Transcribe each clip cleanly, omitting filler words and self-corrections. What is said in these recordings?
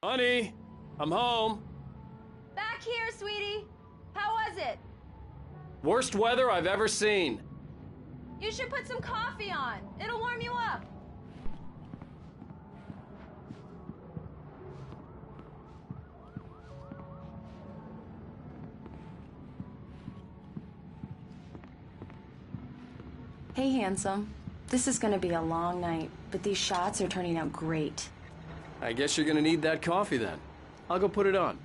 Honey, I'm home. Back here, sweetie. How was it? Worst weather I've ever seen. You should put some coffee on. It'll warm you up. Hey, handsome. This is gonna be a long night, but these shots are turning out great. I guess you're gonna need that coffee then. I'll go put it on.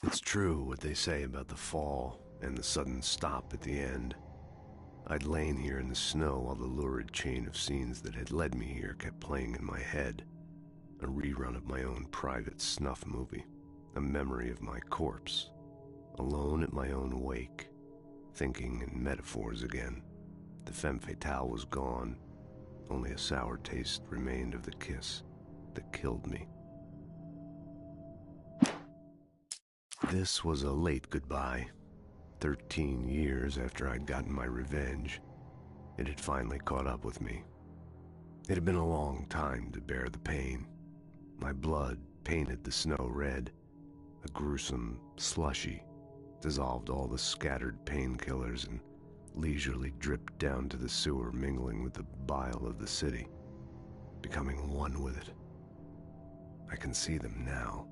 It's true what they say about the fall and the sudden stop at the end. I'd lain here in the snow while the lurid chain of scenes that had led me here kept playing in my head. A rerun of my own private snuff movie. A memory of my corpse. Alone at my own wake. Thinking in metaphors again. The femme fatale was gone. Only a sour taste remained of the kiss that killed me. This was a late goodbye. 13 years after I'd gotten my revenge, it had finally caught up with me. It had been a long time to bear the pain. My blood painted the snow red. A gruesome slushy dissolved all the scattered painkillers and leisurely dripped down to the sewer, mingling with the bile of the city, becoming one with it. I can see them now.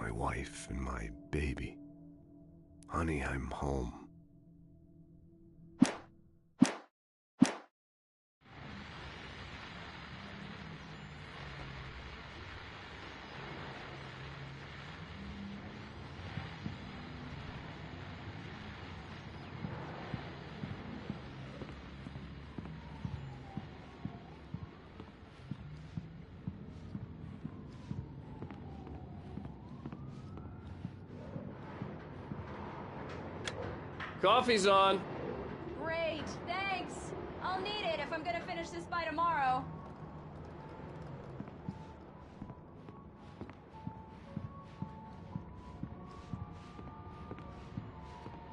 My wife and my baby. Honey, I'm home. Coffee's on. Great, thanks. I'll need it if I'm gonna finish this by tomorrow.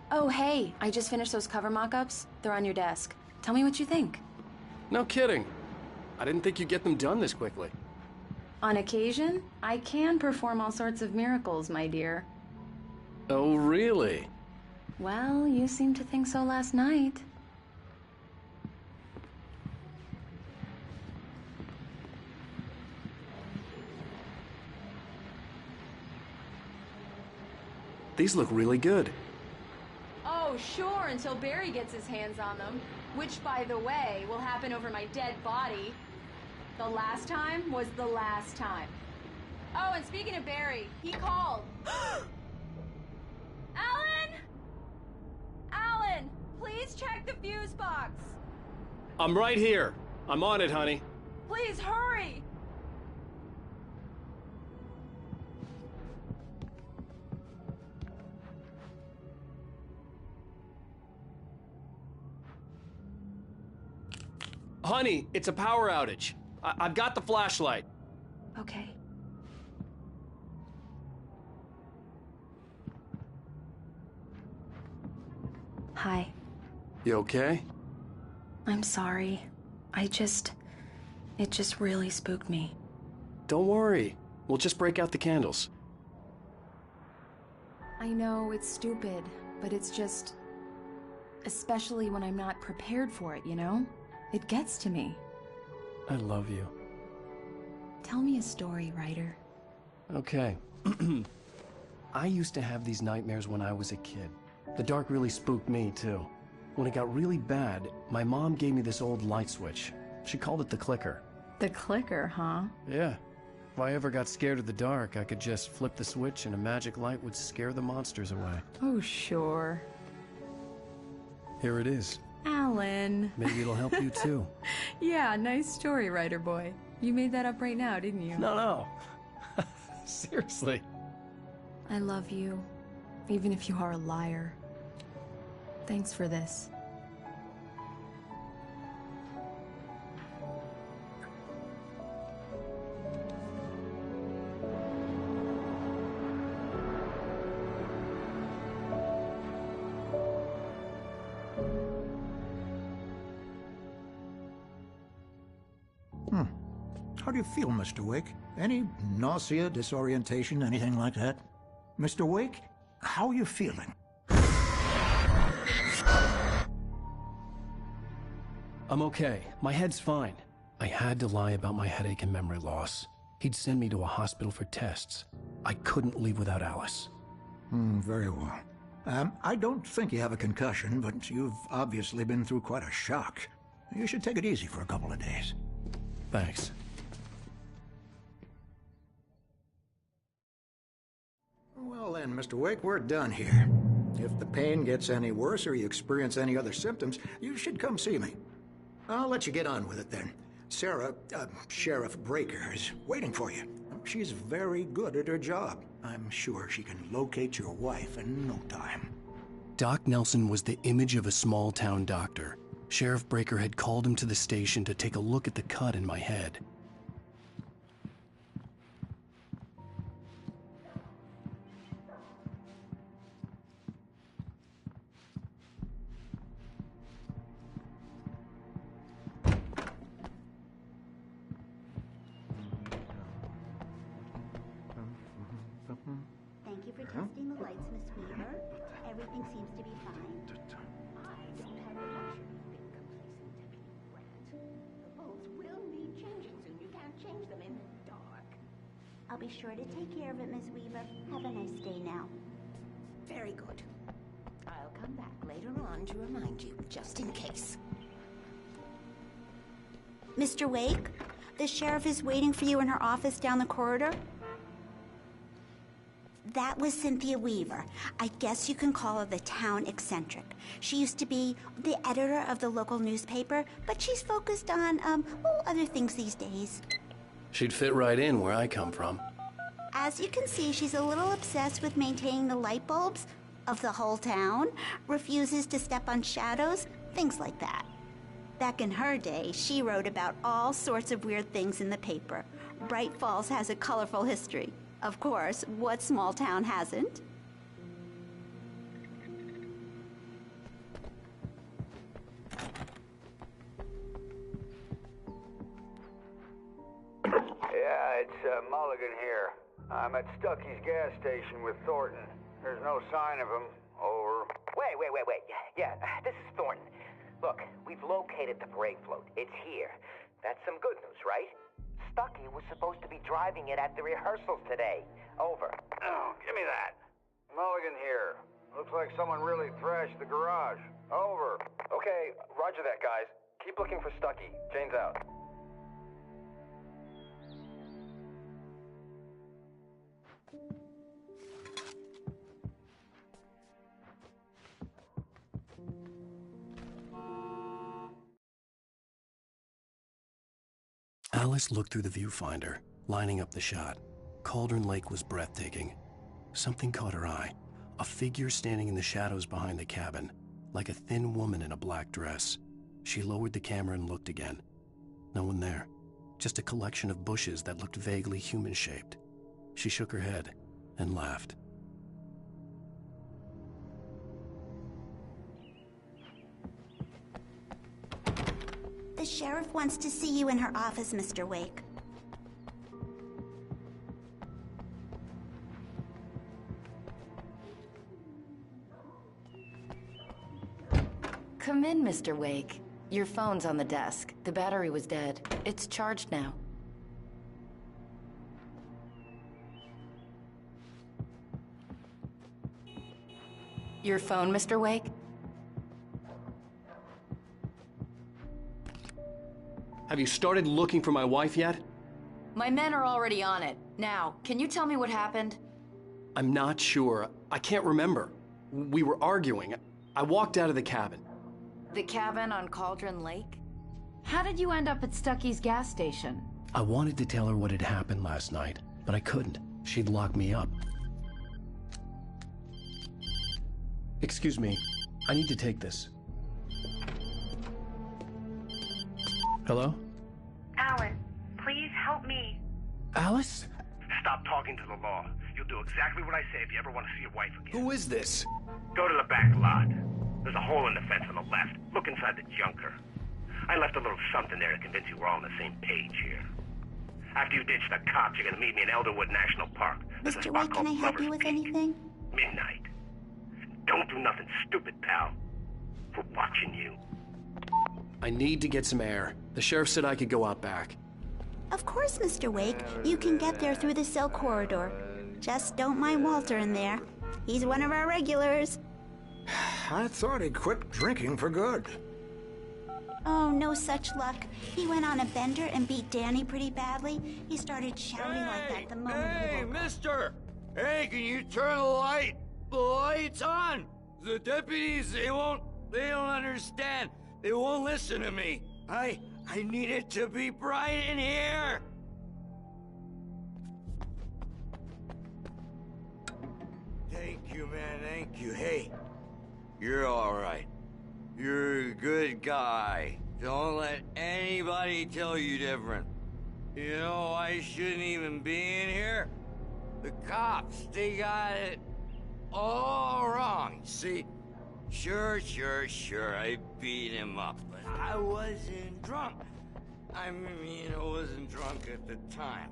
Oh, hey, I just finished those cover mock-ups. They're on your desk. Tell me what you think. No kidding. I didn't think you'd get them done this quickly. On occasion, I can perform all sorts of miracles, my dear. Oh, really? Well, you seemed to think so last night. These look really good. Oh, sure, until Barry gets his hands on them. Which, by the way, will happen over my dead body. The last time was the last time. Oh, and speaking of Barry, he called. Alan! Alan, please check the fuse box. I'm right here. I'm on it, honey. Please hurry. Honey, it's a power outage. I've got the flashlight. Okay. Hi. You okay? I'm sorry. It just really spooked me. Don't worry. We'll just break out the candles. I know it's stupid, but it's just... especially when I'm not prepared for it, you know? It gets to me. I love you. Tell me a story, writer. Okay. I used to have these nightmares when I was a kid. The dark really spooked me, too. When it got really bad, my mom gave me this old light switch. She called it the clicker. The clicker, huh? Yeah. If I ever got scared of the dark, I could just flip the switch and a magic light would scare the monsters away. Oh, sure. Here it is. Alan. Maybe it'll help you, too. Yeah, nice story, writer boy. You made that up right now, didn't you? No. Seriously. I love you, even if you are a liar. Thanks for this. How do you feel, Mr. Wake? Any nausea, disorientation, anything like that? Mr. Wake, how are you feeling? I'm okay. My head's fine. I had to lie about my headache and memory loss. He'd send me to a hospital for tests. I couldn't leave without Alice. Very well. I don't think you have a concussion, but you've obviously been through quite a shock. You should take it easy for a couple of days. Thanks. Well then, Mr. Wake, we're done here. If the pain gets any worse or you experience any other symptoms, you should come see me. I'll let you get on with it then. Sarah, Sheriff Breaker, is waiting for you. She's very good at her job. I'm sure she can locate your wife in no time. Doc Nelson was the image of a small-town doctor. Sheriff Breaker had called him to the station to take a look at the cut in my head. Thank you for testing the lights, Miss Weaver. Everything seems to be fine. I don't have the luxury of being complacent, Deputy Grant. The bulbs will need changing soon. You can't change them in the dark. I'll be sure to take care of it, Miss Weaver. Have a nice day now. Very good. I'll come back later on to remind you, just in case. Mr. Wake, the sheriff is waiting for you in her office down the corridor. That was Cynthia Weaver. I guess you can call her the town eccentric. She used to be the editor of the local newspaper, but she's focused on, other things these days. She'd fit right in where I come from. As you can see, she's a little obsessed with maintaining the light bulbs of the whole town, refuses to step on shadows, things like that. Back in her day, she wrote about all sorts of weird things in the paper. Bright Falls has a colorful history. Of course, what small town hasn't? Yeah, it's Mulligan here. I'm at Stucky's gas station with Thornton. There's no sign of him. Over. Wait. Yeah, this is Thornton. Look, we've located the parade float. It's here. That's some good news, right? Stucky was supposed to be driving it at the rehearsals today. Over. Oh, give me that. Mulligan here. Looks like someone really thrashed the garage. Over. Okay, roger that, guys. Keep looking for Stucky. Jane's out. Alice looked through the viewfinder, lining up the shot. Cauldron Lake was breathtaking. Something caught her eye. A figure standing in the shadows behind the cabin, like a thin woman in a black dress. She lowered the camera and looked again. No one there. Just a collection of bushes that looked vaguely human-shaped. She shook her head and laughed. The sheriff wants to see you in her office, Mr. Wake. Come in, Mr. Wake. Your phone's on the desk. The battery was dead. It's charged now. Your phone, Mr. Wake? Have you started looking for my wife yet? My men are already on it. Now, can you tell me what happened? I'm not sure. I can't remember. We were arguing. I walked out of the cabin. The cabin on Cauldron Lake? How did you end up at Stucky's gas station? I wanted to tell her what had happened last night, but I couldn't. She'd lock me up. Excuse me. I need to take this. Hello? Alice, please help me. Alice? Stop talking to the law. You'll do exactly what I say if you ever want to see your wife again. Who is this? Go to the back lot. There's a hole in the fence on the left. Look inside the junker. I left a little something there to convince you we're all on the same page here. After you ditch the cops, you're gonna meet me in Elderwood National Park. There's a Mr. spot Wake, called can I help Lover's you with Peak. anything? Midnight. Don't do nothing stupid, pal. We're watching you. I need to get some air. The sheriff said I could go out back. Of course, Mr. Wake. You can get there through the cell corridor. Just don't mind Walter in there. He's one of our regulars. I thought he'd quit drinking for good. Oh, no such luck. He went on a bender and beat Danny pretty badly. He started shouting like that the moment he woke up. Mister! Hey, can you turn the lights on? The deputies, they don't understand. They won't listen to me. I need it to be bright in here. Thank you, man, thank you. Hey, you're all right. You're a good guy. Don't let anybody tell you different. You know, I shouldn't even be in here. The cops, they got it all wrong. See, sure, I beat him up, but I wasn't drunk. I mean, I wasn't drunk at the time.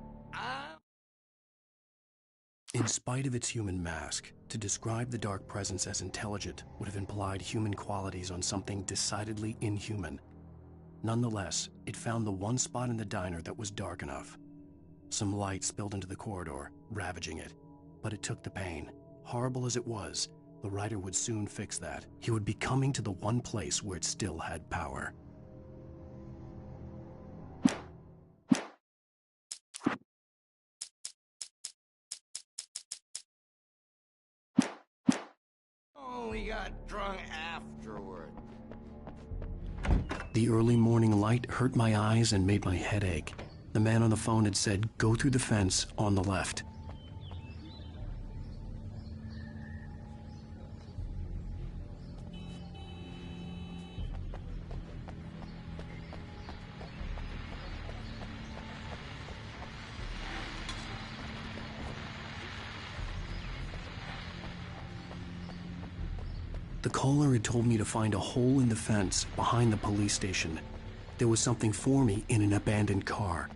In spite of its human mask, to describe the dark presence as intelligent would have implied human qualities on something decidedly inhuman. Nonetheless, it found the one spot in the diner that was dark enough. Some light spilled into the corridor, ravaging it. But it took the pain. Horrible as it was, the writer would soon fix that. He would be coming to the one place where it still had power. Only got drunk afterward. The early morning light hurt my eyes and made my head ache. The man on the phone had said, "Go through the fence on the left." The caller had told me to find a hole in the fence behind the police station. There was something for me in an abandoned car.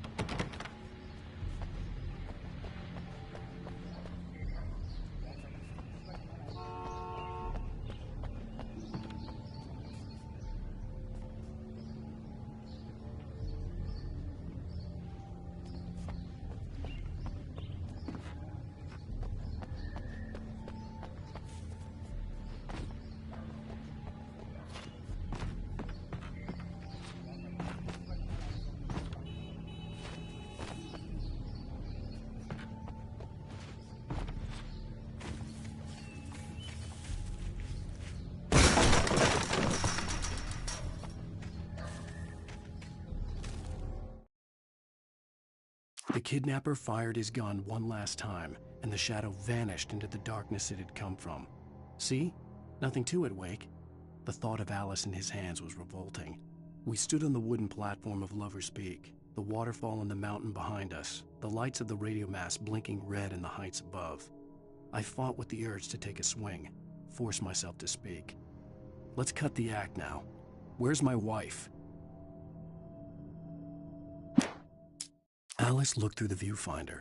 The kidnapper fired his gun one last time, and the shadow vanished into the darkness it had come from. See? Nothing to it, Wake. The thought of Alice in his hands was revolting. We stood on the wooden platform of Lover's Peak, the waterfall and the mountain behind us, the lights of the radio mast blinking red in the heights above. I fought with the urge to take a swing, force myself to speak. Let's cut the act now. Where's my wife? Alice looked through the viewfinder.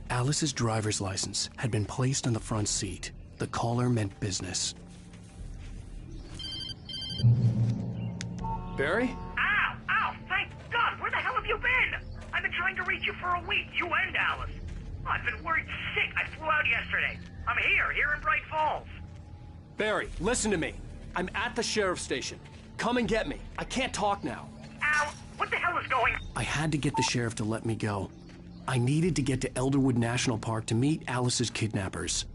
Alice's driver's license had been placed on the front seat. The caller meant business. Barry? Ow! Thank God! Where the hell have you been? I've been trying to reach you for a week, you and Alice. Oh, I've been worried sick. I flew out yesterday. I'm here in Bright Falls. Barry, listen to me. I'm at the sheriff's station. Come and get me. I can't talk now. Ow! What the hell is going on? I had to get the sheriff to let me go. I needed to get to Elderwood National Park to meet Alice's kidnappers.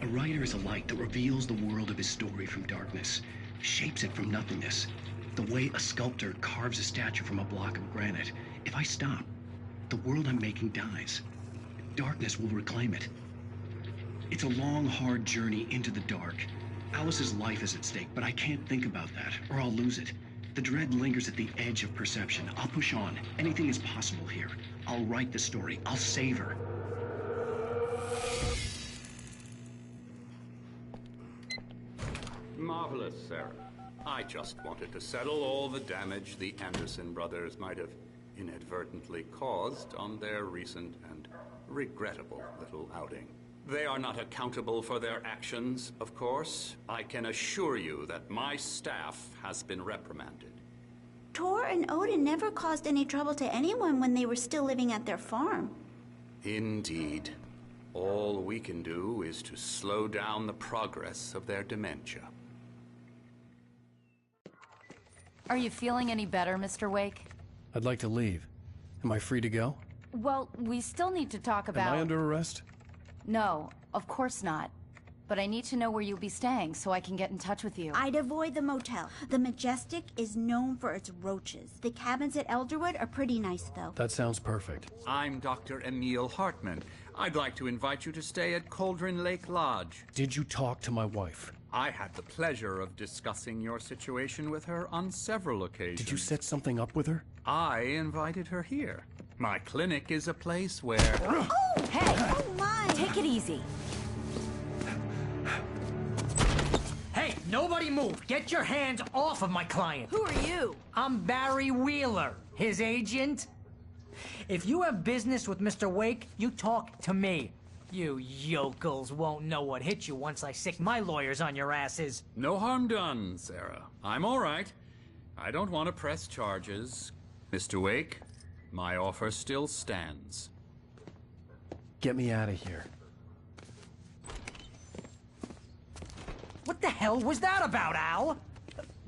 A writer is a light that reveals the world of his story from darkness, shapes it from nothingness. The way a sculptor carves a statue from a block of granite. If I stop, the world I'm making dies. Darkness will reclaim it. It's a long, hard journey into the dark. Alice's life is at stake, but I can't think about that, or I'll lose it. The dread lingers at the edge of perception. I'll push on. Anything is possible here. I'll write the story. I'll save her. Marvelous, Sarah. I just wanted to settle all the damage the Anderson brothers might have inadvertently caused on their recent and regrettable little outing. They are not accountable for their actions, of course. I can assure you that my staff has been reprimanded. Tor and Odin never caused any trouble to anyone when they were still living at their farm. Indeed. All we can do is to slow down the progress of their dementia. Are you feeling any better, Mr. Wake? I'd like to leave. Am I free to go? Well, we still need to talk about... Am I under arrest? No, of course not. But I need to know where you'll be staying so I can get in touch with you. I'd avoid the motel. The Majestic is known for its roaches. The cabins at Elderwood are pretty nice, though. That sounds perfect. I'm Dr. Emil Hartman. I'd like to invite you to stay at Cauldron Lake Lodge. Did you talk to my wife? I had the pleasure of discussing your situation with her on several occasions. Did you set something up with her? I invited her here. My clinic is a place where... Oh! Hey! Oh, my! Take it easy. Hey, nobody move! Get your hands off of my client! Who are you? I'm Barry Wheeler, his agent. If you have business with Mr. Wake, you talk to me. You yokels won't know what hit you once I sick my lawyers on your asses. No harm done, Sarah. I'm all right. I don't want to press charges. Mr. Wake, my offer still stands. Get me out of here. What the hell was that about, Al?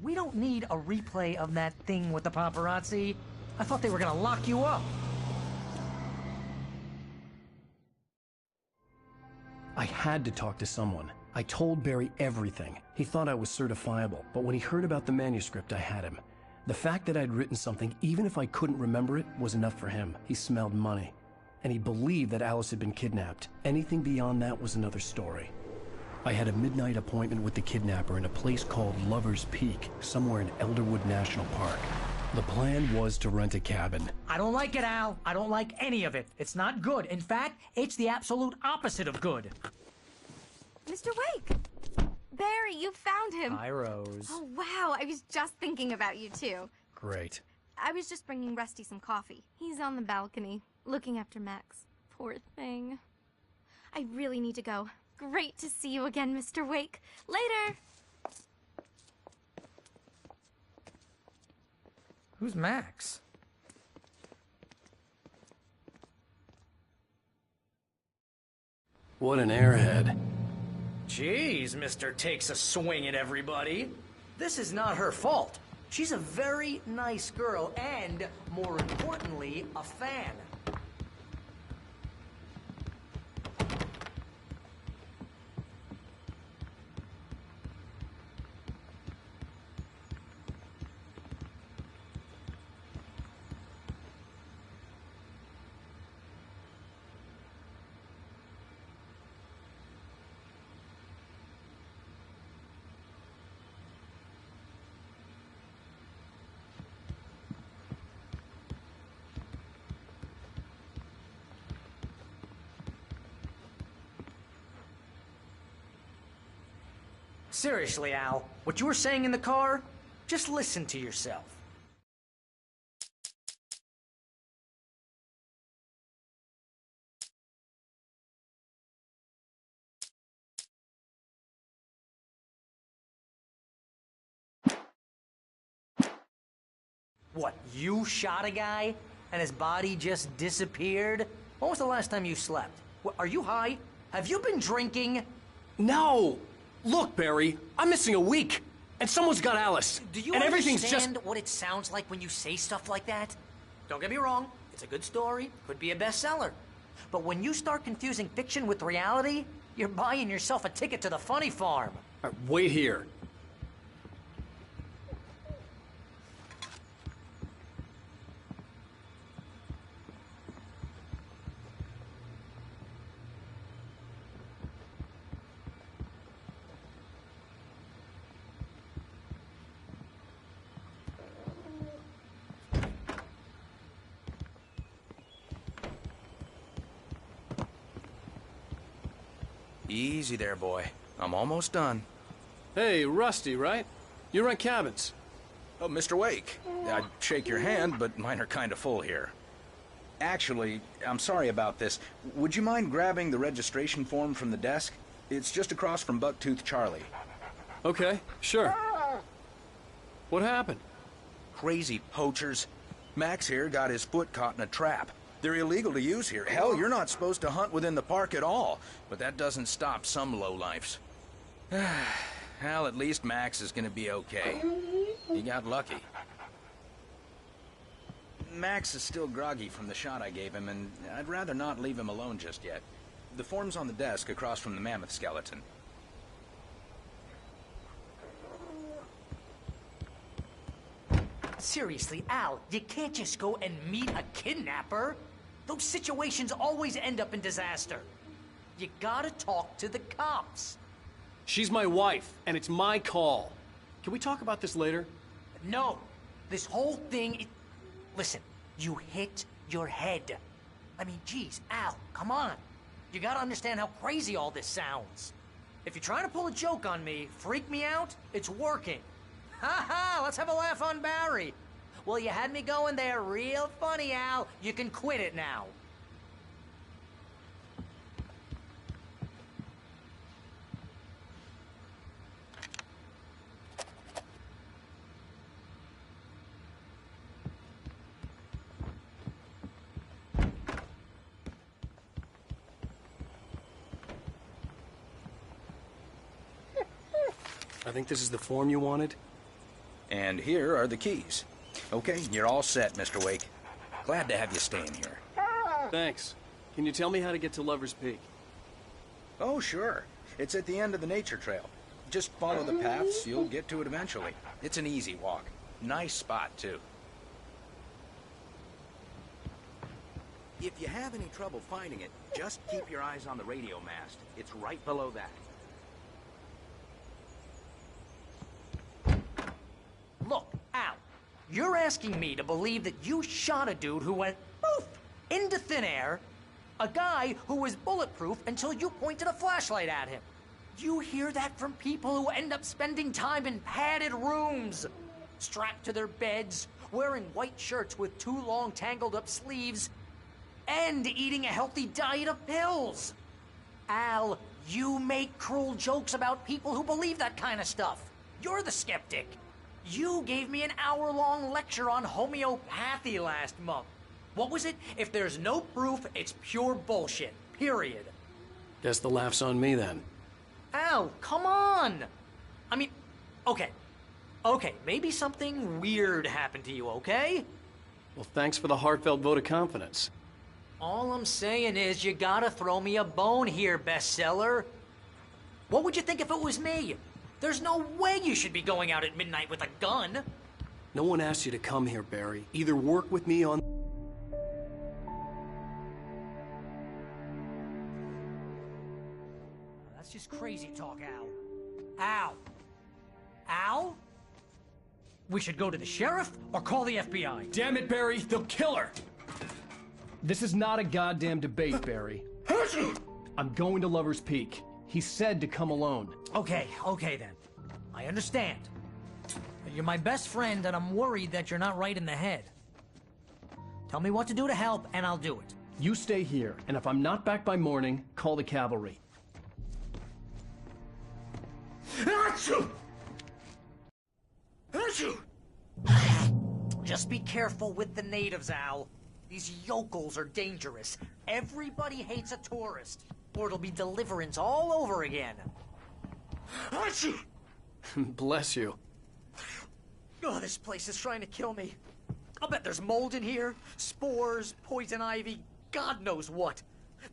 We don't need a replay of that thing with the paparazzi. I thought they were gonna lock you up. I had to talk to someone. I told Barry everything. He thought I was certifiable, but when he heard about the manuscript, I had him. The fact that I'd written something, even if I couldn't remember it, was enough for him. He smelled money. And he believed that Alice had been kidnapped. Anything beyond that was another story. I had a midnight appointment with the kidnapper in a place called Lover's Peak, somewhere in Elderwood National Park. The plan was to rent a cabin. I don't like it, Al. I don't like any of it. It's not good. In fact, it's the absolute opposite of good. Mr. Wake! Barry, you found him! Hi, Rose. Oh, wow. I was just thinking about you, too. Great. I was just bringing Rusty some coffee. He's on the balcony, looking after Max. Poor thing. I really need to go. Great to see you again, Mr. Wake. Later! Who's Max? What an airhead. Jeez, Mr. Takes a swing at everybody. This is not her fault. She's a very nice girl and, more importantly, a fan. Seriously, Al, what you were saying in the car, just listen to yourself. What, you shot a guy and his body just disappeared? When was the last time you slept? What, are you high? Have you been drinking? No! Look, Barry, I'm missing a week, and someone's got Alice. Do you and everything's understand what it sounds like when you say stuff like that? Don't get me wrong, it's a good story, could be a bestseller. But when you start confusing fiction with reality, you're buying yourself a ticket to the funny farm. All right, wait here. Easy there, boy. I'm almost done. Hey, Rusty, right? You rent cabins. Oh, Mr. Wake. I'd shake your hand, but mine are kind of full here. Actually, I'm sorry about this. Would you mind grabbing the registration form from the desk? It's just across from Bucktooth Charlie. Okay, sure. What happened? Crazy poachers. Max here got his foot caught in a trap. They're illegal to use here. Hell, you're not supposed to hunt within the park at all. But that doesn't stop some lowlifes. Well, at least Max is gonna be okay. He got lucky. Max is still groggy from the shot I gave him, and I'd rather not leave him alone just yet. The form's on the desk across from the mammoth skeleton. Seriously, Al, you can't just go and meet a kidnapper. Those situations always end up in disaster. You gotta talk to the cops. She's my wife, and it's my call. Can we talk about this later? No. This whole thing... Listen, you hit your head. I mean, geez, Al, come on. You gotta understand how crazy all this sounds. If you're trying to pull a joke on me, freak me out, it's working. Ha ha, let's have a laugh on Barry. Well, you had me going there real funny, Al. You can quit it now. I think this is the form you wanted. And here are the keys. Okay, you're all set, Mr. Wake. Glad to have you staying here. Thanks. Can you tell me how to get to Lover's Peak? Oh, sure. It's at the end of the nature trail. Just follow the paths, you'll get to it eventually. It's an easy walk. Nice spot, too. If you have any trouble finding it, just keep your eyes on the radio mast. It's right below that. Look, Al, you're asking me to believe that you shot a dude who went poof into thin air, a guy who was bulletproof until you pointed a flashlight at him. You hear that from people who end up spending time in padded rooms, strapped to their beds, wearing white shirts with too long tangled up sleeves, and eating a healthy diet of pills. Al, you make cruel jokes about people who believe that kind of stuff. You're the skeptic. You gave me an hour-long lecture on homeopathy last month. What was it? If there's no proof, it's pure bullshit. Period. Guess the laugh's on me then. Al, come on! I mean, okay. Okay, maybe something weird happened to you, okay? Well, thanks for the heartfelt vote of confidence. All I'm saying is you gotta throw me a bone here, bestseller. What would you think if it was me? There's no way you should be going out at midnight with a gun. No one asked you to come here, Barry. Either work with me on... That's just crazy talk, Al. Al! Al? We should go to the sheriff or call the FBI. Damn it, Barry! They'll kill her! This is not a goddamn debate, Barry. I'm going to Lover's Peak. He said to come alone. Okay then. I understand. But you're my best friend, and I'm worried that you're not right in the head. Tell me what to do to help, and I'll do it. You stay here, and if I'm not back by morning, call the cavalry. Just be careful with the natives, Al. These yokels are dangerous. Everybody hates a tourist, or it'll be Deliverance all over again. Bless you. Oh, this place is trying to kill me. I'll bet there's mold in here, spores, poison ivy, God knows what.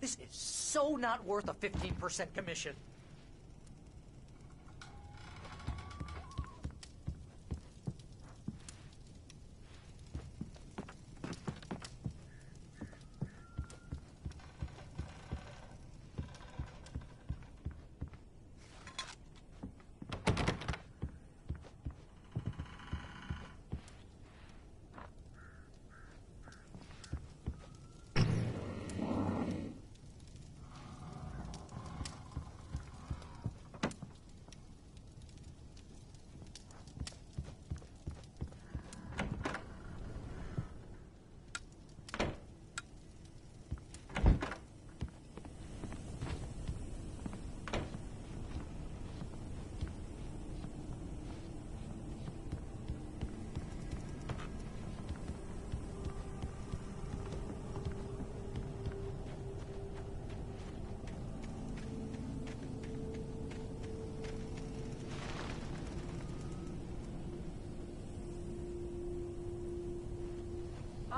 This is so not worth a 15% commission.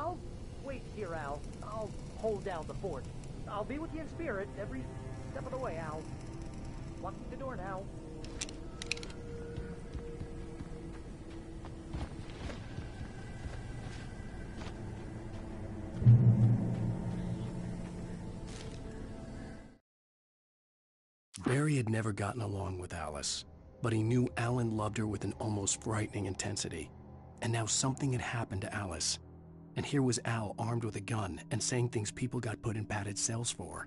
I'll wait here, Al. I'll hold down the fort. I'll be with you in spirit every step of the way, Al. Locking the door now. Barry had never gotten along with Alice, but he knew Alan loved her with an almost frightening intensity. And now something had happened to Alice. And here was Al armed with a gun and saying things people got put in padded cells for.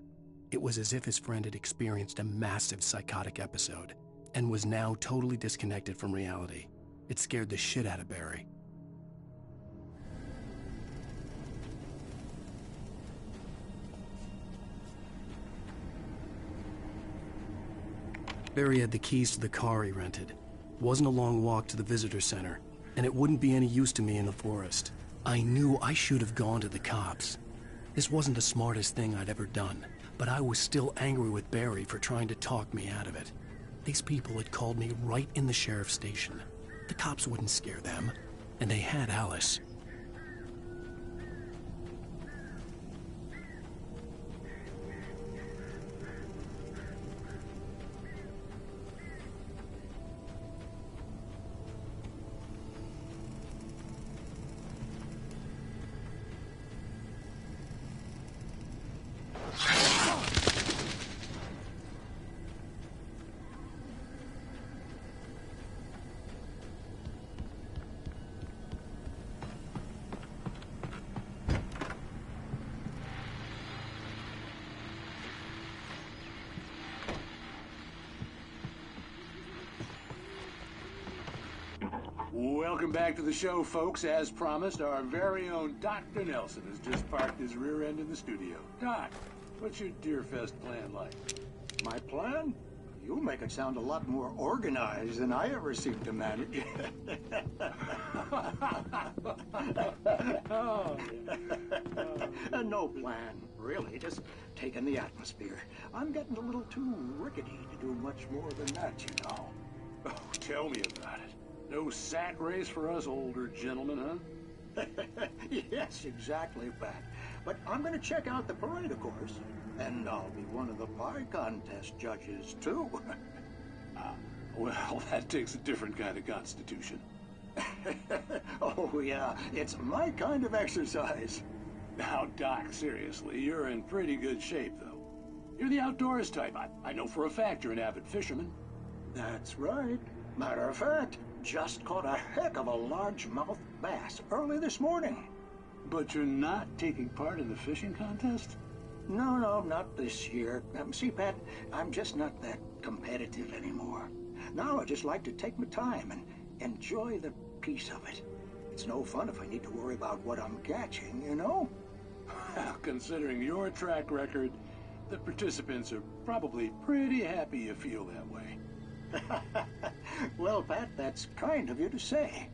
It was as if his friend had experienced a massive psychotic episode and was now totally disconnected from reality. It scared the shit out of Barry. Barry had the keys to the car he rented. Wasn't a long walk to the visitor center, and it wouldn't be any use to me in the forest. I knew I should have gone to the cops. This wasn't the smartest thing I'd ever done, but I was still angry with Barry for trying to talk me out of it. These people had called me right in the sheriff's station. The cops wouldn't scare them, and they had Alice. Welcome back to the show, folks. As promised, our very own Dr. Nelson has just parked his rear end in the studio. Doc, what's your Deerfest plan like? My plan? You make it sound a lot more organized than I ever seem to manage. No plan, really. Just taking the atmosphere. I'm getting a little too rickety to do much more than that, you know. Oh, tell me about it. No sack race for us older gentlemen, huh? Yes, exactly, Pat. But I'm going to check out the parade, of course. And I'll be one of the pie contest judges, too. Well, that takes a different kind of constitution. Oh, yeah. It's my kind of exercise. Now, Doc, seriously, you're in pretty good shape, though. You're the outdoors type. I know for a fact you're an avid fisherman. That's right. Matter of fact, just caught a heck of a largemouth bass early this morning. But you're not taking part in the fishing contest? No, not this year. See, Pat, I'm just not that competitive anymore. Now I just like to take my time and enjoy the peace of it. It's no fun if I need to worry about what I'm catching, you know? Well, considering your track record, the participants are probably pretty happy you feel that way. Well, Pat, that's kind of you to say.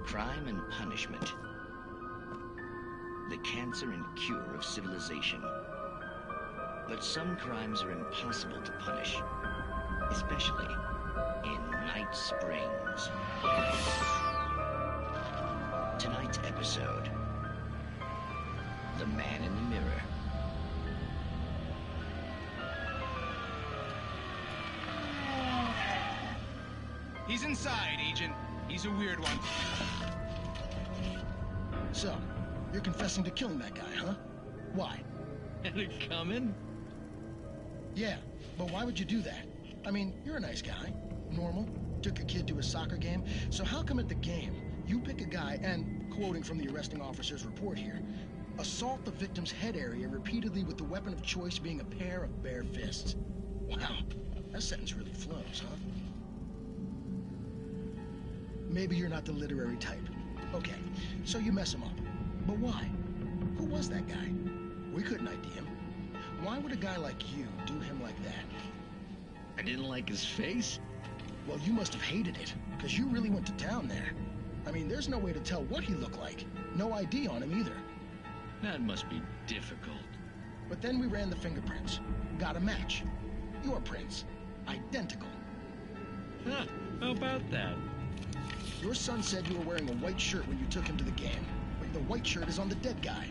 Crime and punishment. the cancer and cure of civilization. But some crimes are impossible to punish, especially in Night Springs. Tonight's episode, The Man in the Mirror. He's inside, Agent. He's a weird one. So, you're confessing to killing that guy, huh? Why? Had it coming? Yeah, but why would you do that? I mean, you're a nice guy. Normal. Took a kid to a soccer game. So how come at the game, you pick a guy and, quoting from the arresting officer's report here, assault the victim's head area repeatedly with the weapon of choice being a pair of bare fists? Wow, that sentence really flows, huh? Maybe you're not the literary type. Okay, so you mess him up. But why? Who was that guy? We couldn't ID him. Why would a guy like you do him like that? I didn't like his face? Well, you must have hated it, because you really went to town there. I mean, there's no way to tell what he looked like. No ID on him either. That must be difficult. But then we ran the fingerprints. Got a match. Your prints. Identical. Huh, how about that? Your son said you were wearing a white shirt when you took him to the game. But the white shirt is on the dead guy.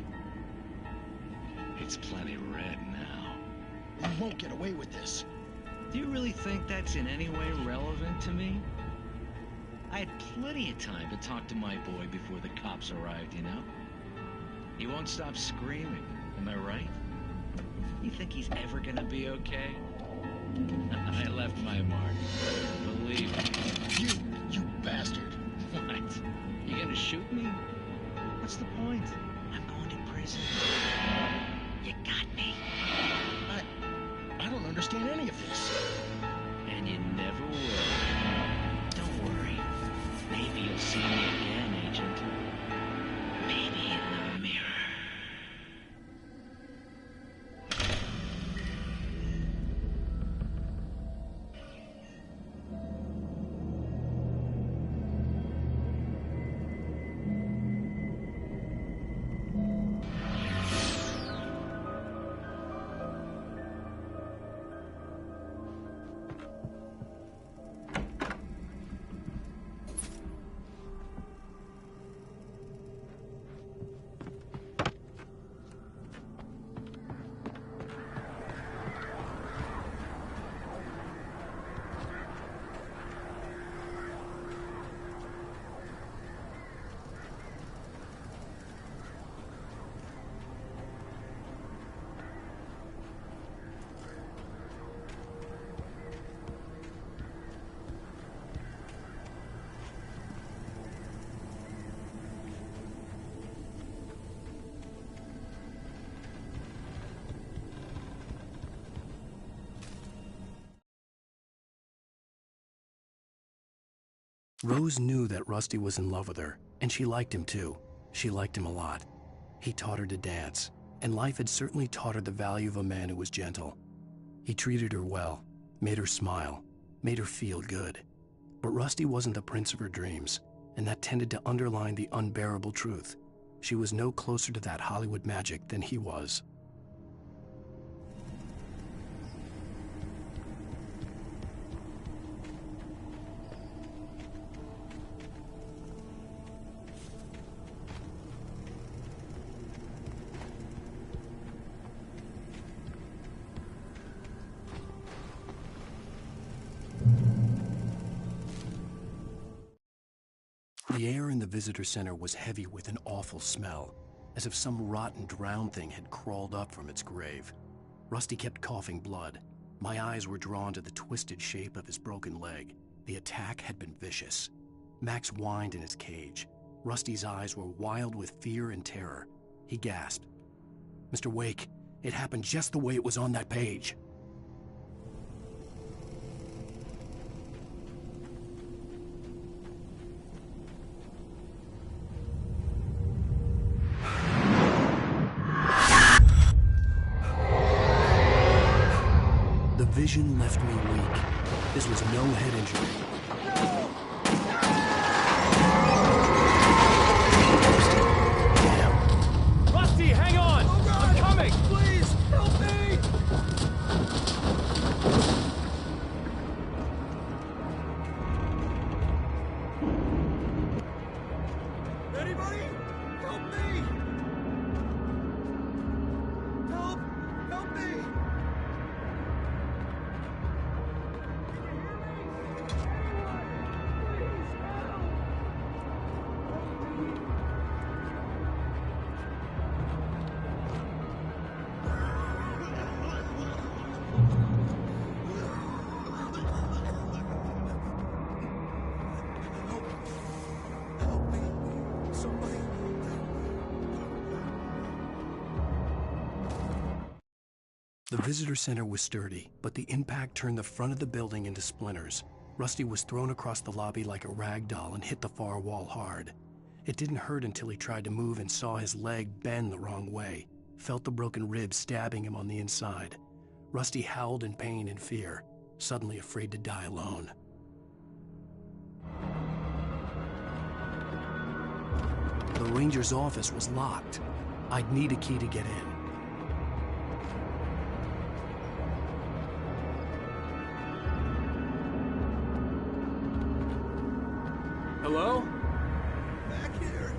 It's plenty red now. You won't get away with this. Do you really think that's in any way relevant to me? I had plenty of time to talk to my boy before the cops arrived, you know? He won't stop screaming, am I right? You think he's ever gonna be okay? I left my mark. Believe me. You bastard. What? You gonna shoot me? What's the point? I'm going to prison. You got me. I don't understand any of this. And you never will. Don't worry. Maybe you'll see me again, Agent. Maybe in the mirror. Rose knew that Rusty was in love with her, and she liked him too. She liked him a lot. He taught her to dance, and life had certainly taught her the value of a man who was gentle. He treated her well, made her smile, made her feel good. But Rusty wasn't the prince of her dreams, and that tended to underline the unbearable truth. She was no closer to that Hollywood magic than he was. The air in the visitor center was heavy with an awful smell, as if some rotten drowned thing had crawled up from its grave. Rusty kept coughing blood. My eyes were drawn to the twisted shape of his broken leg. The attack had been vicious. Max whined in his cage. Rusty's eyes were wild with fear and terror. He gasped. "Mr. Wake, it happened just the way it was on that page." The vision left me weak. This was no head injury. Damn. Rusty! Anybody? Help me! Help! Help me! The visitor center was sturdy, but the impact turned the front of the building into splinters. Rusty was thrown across the lobby like a rag doll and hit the far wall hard. It didn't hurt until he tried to move and saw his leg bend the wrong way, felt the broken ribs stabbing him on the inside. Rusty howled in pain and fear, suddenly afraid to die alone. The ranger's office was locked. I'd need a key to get in. Hello? Back here.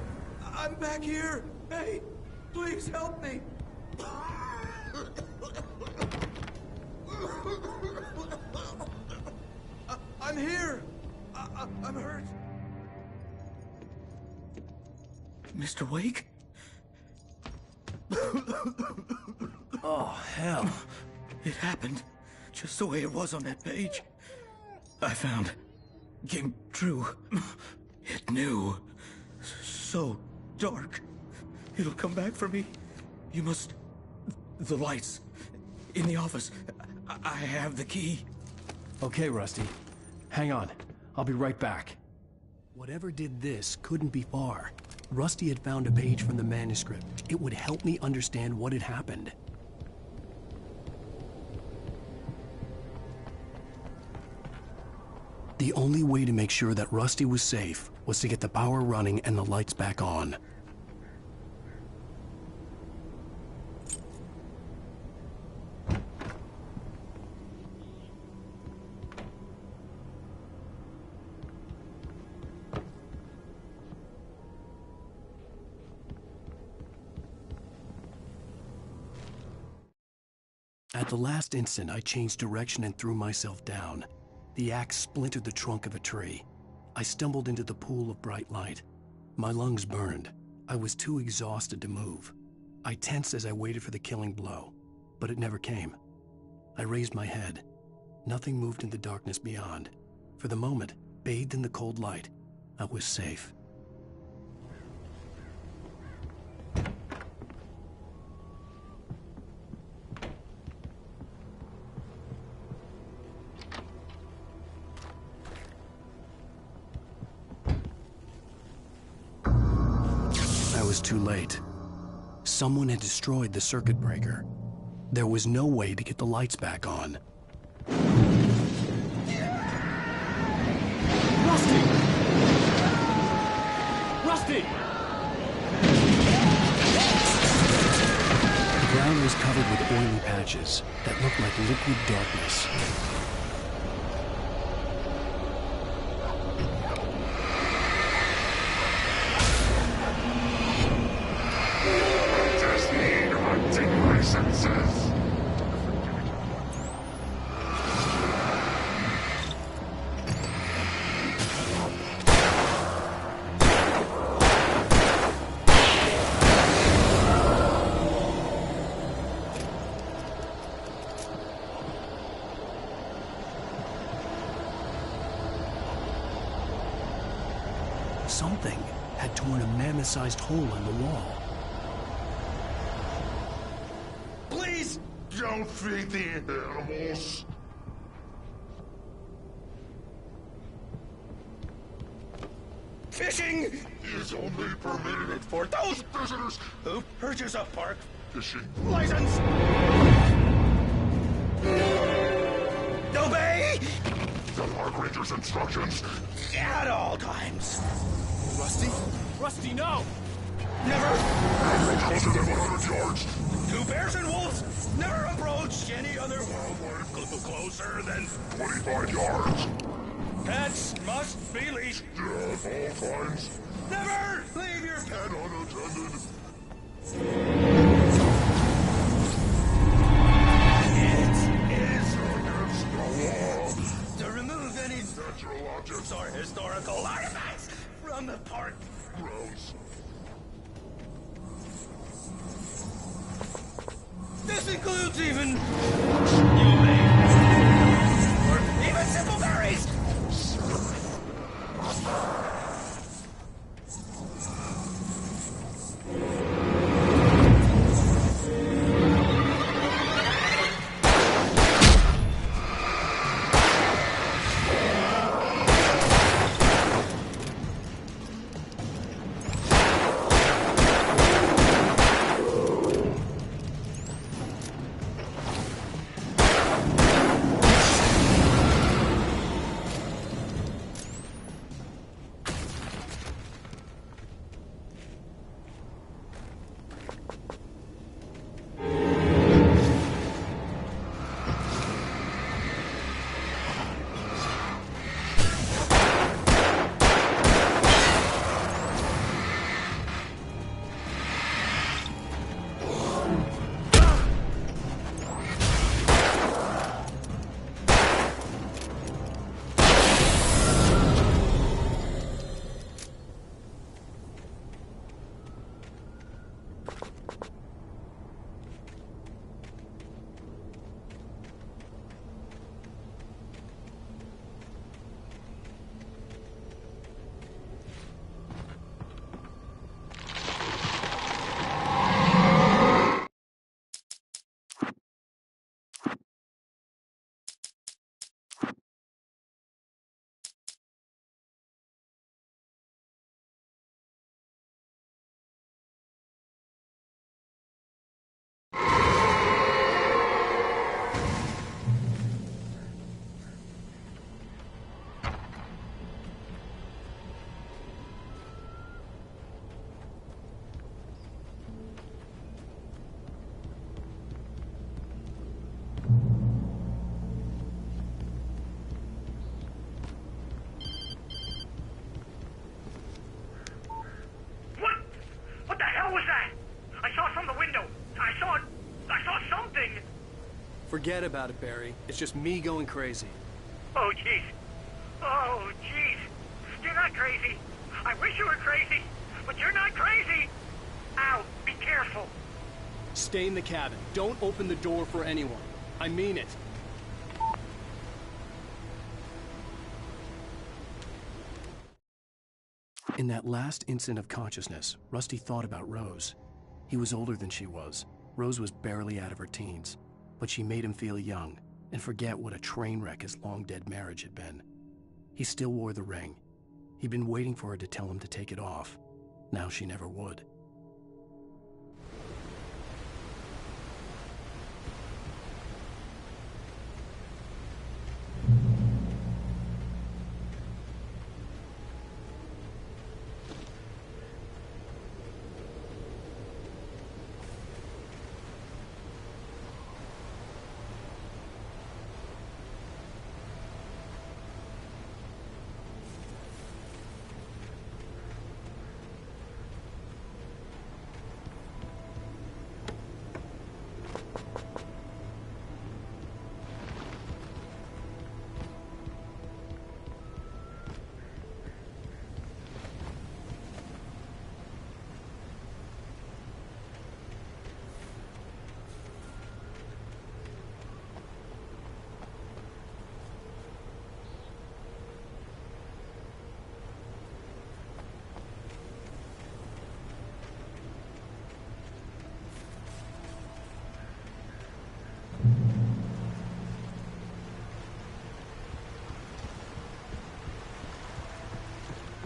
I'm back here. Hey, please help me. I'm here. I'm hurt. Mr. Wake? Oh, hell. It happened just the way it was on that page. I found. Came true. It knew. So dark. It'll come back for me. You must... The lights. In the office. I have the key. Okay, Rusty. Hang on. I'll be right back. Whatever did this couldn't be far. Rusty had found a page from the manuscript. It would help me understand what had happened. The only way to make sure that Rusty was safe was to get the power running and the lights back on. At the last instant, I changed direction and threw myself down. The axe splintered the trunk of a tree. I stumbled into the pool of bright light. My lungs burned. I was too exhausted to move. I tensed as I waited for the killing blow, but it never came. I raised my head. Nothing moved in the darkness beyond. For the moment, bathed in the cold light, I was safe. I was too late. Someone had destroyed the circuit breaker. There was no way to get the lights back on. Rusty! Rusty! The ground was covered with oily patches that looked like liquid darkness. Something had torn a mammoth-sized hole in the wall. Please don't feed the animals. Fishing is only permitted for those visitors who purchase a park fishing license. Obey the park ranger's instructions at all times. Rusty? Rusty, no! Never! Closer than 100 yards. Two bears and wolves never approach any other wildlife closer than 25 yards. Pets must be leashed. At all times. Never leave your pet unattended. It is against the law to remove any natural objects or historical artifacts from the park grounds. This includes even or even simple berries. Forget about it, Barry. It's just me going crazy. Oh, jeez. Oh, jeez. You're not crazy. I wish you were crazy, but you're not crazy. Ow, be careful. Stay in the cabin. Don't open the door for anyone. I mean it. In that last instant of consciousness, Rusty thought about Rose. He was older than she was. Rose was barely out of her teens. But she made him feel young and forget what a train wreck his long-dead marriage had been. He still wore the ring. He'd been waiting for her to tell him to take it off. Now she never would.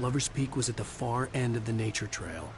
Lover's Peak was at the far end of the nature trail.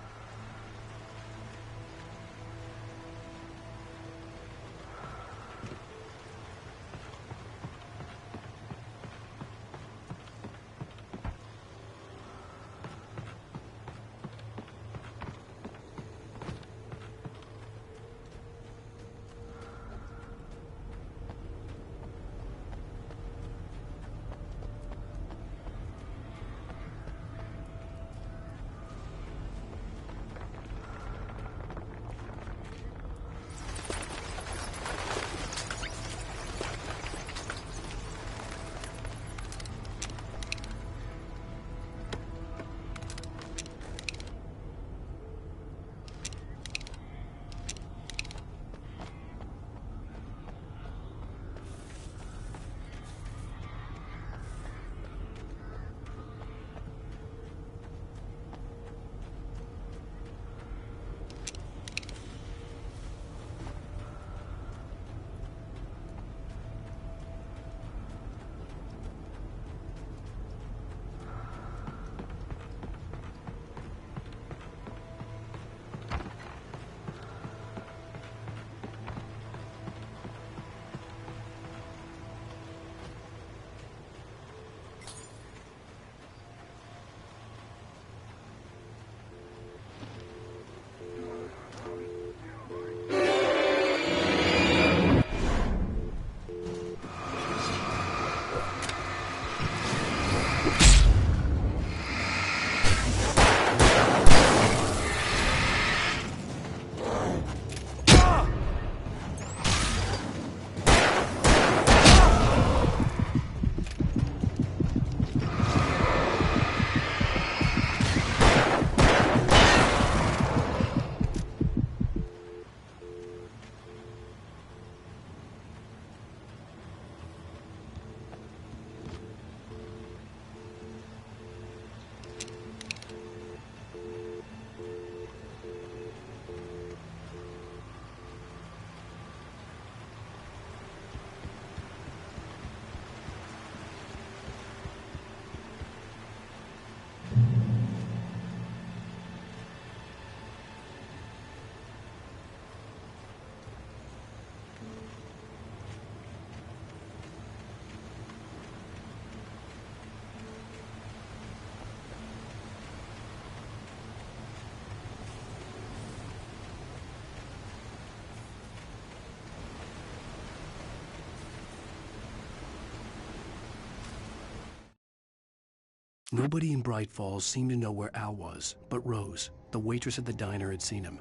Nobody in Bright Falls seemed to know where Al was, but Rose, the waitress at the diner, had seen him.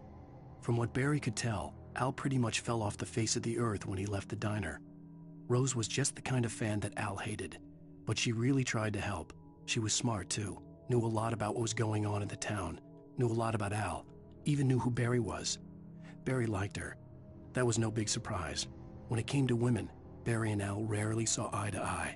From what Barry could tell, Al pretty much fell off the face of the earth when he left the diner. Rose was just the kind of fan that Al hated, but she really tried to help. She was smart too, knew a lot about what was going on in the town, knew a lot about Al, even knew who Barry was. Barry liked her. That was no big surprise. When it came to women, Barry and Al rarely saw eye to eye.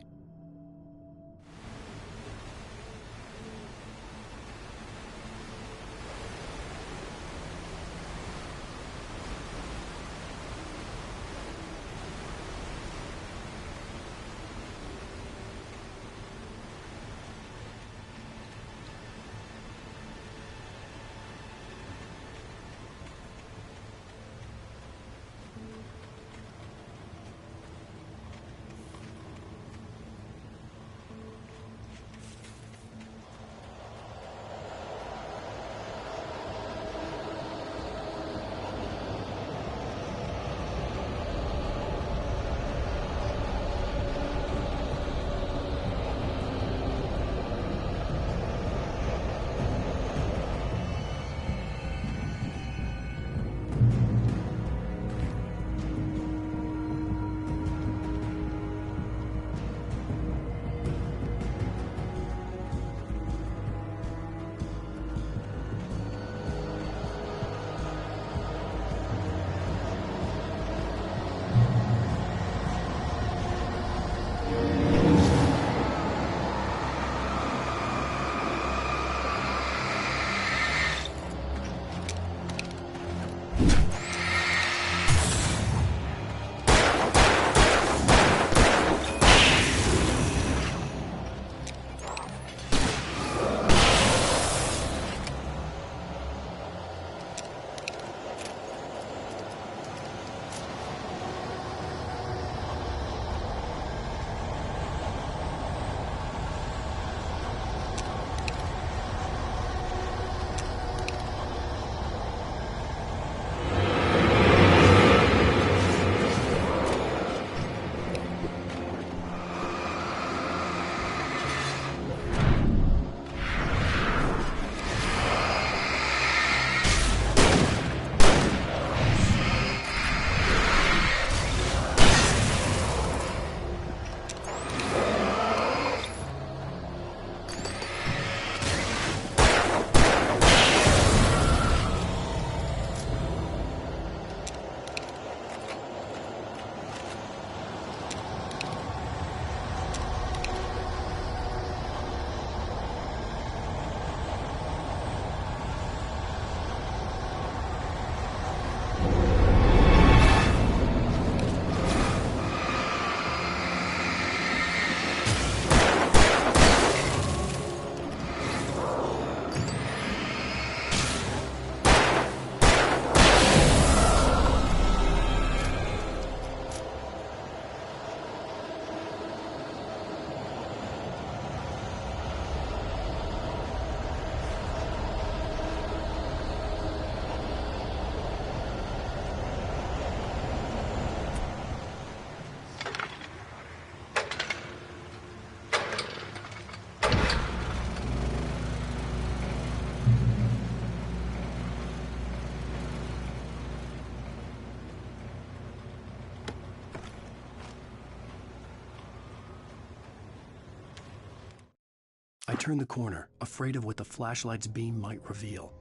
I turned the corner, afraid of what the flashlight's beam might reveal.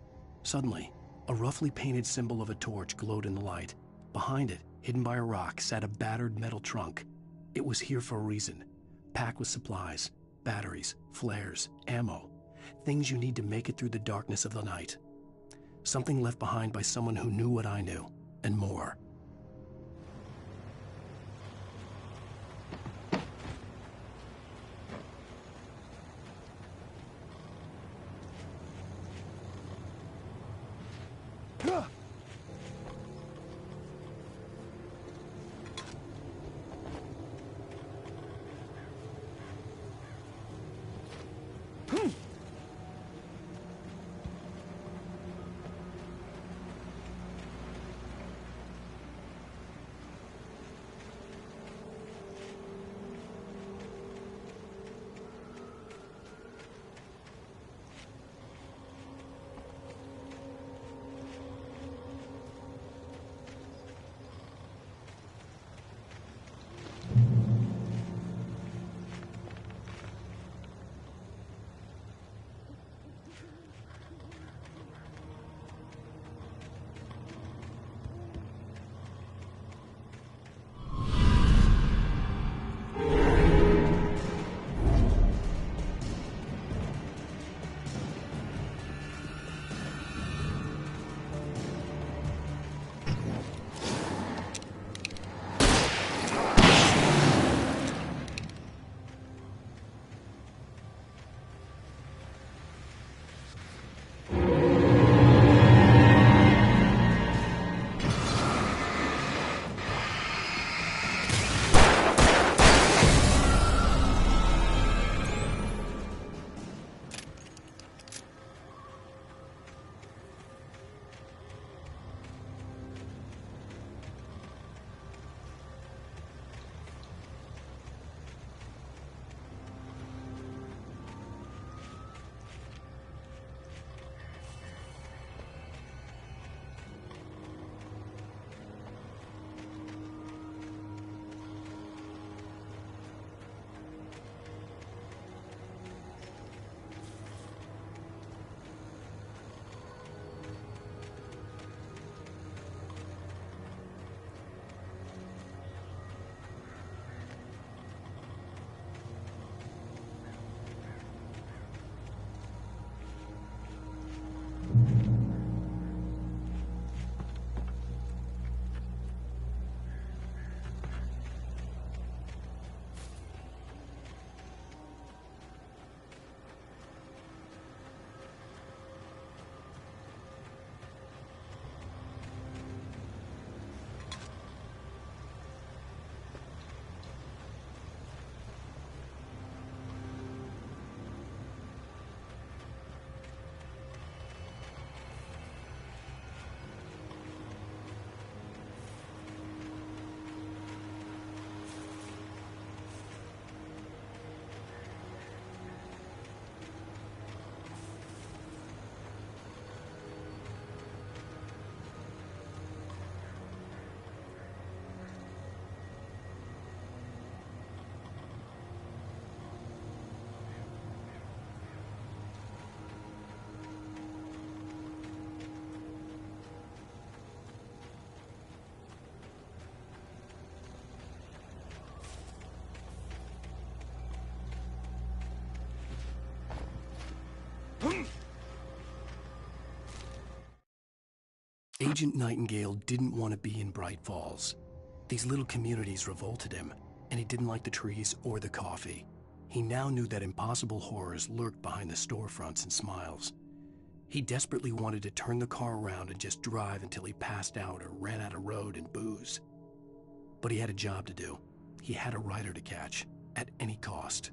Suddenly, a roughly painted symbol of a torch glowed in the light. Behind it, hidden by a rock, sat a battered metal trunk. It was here for a reason, packed with supplies, batteries, flares, ammo, things you need to make it through the darkness of the night. Something left behind by someone who knew what I knew, and more. Agent Nightingale didn't want to be in Bright Falls. These little communities revolted him, and he didn't like the trees or the coffee. He now knew that impossible horrors lurked behind the storefronts and smiles. He desperately wanted to turn the car around and just drive until he passed out or ran out of road and booze. But he had a job to do. He had a rider to catch, at any cost.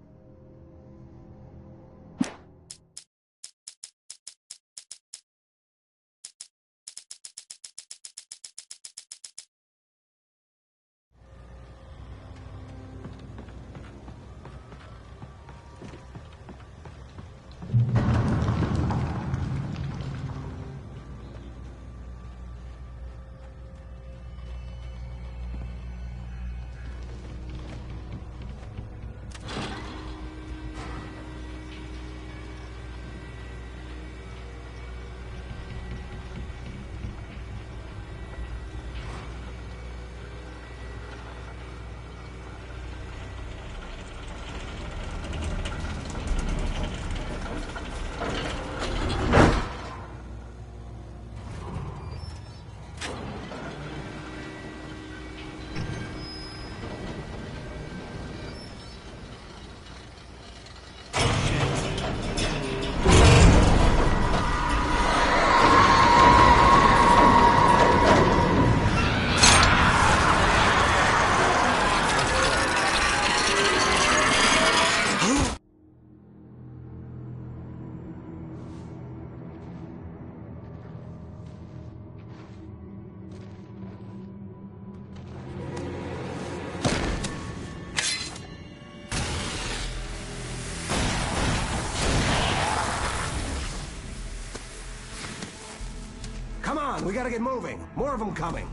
Come on, we gotta get moving. More of them coming.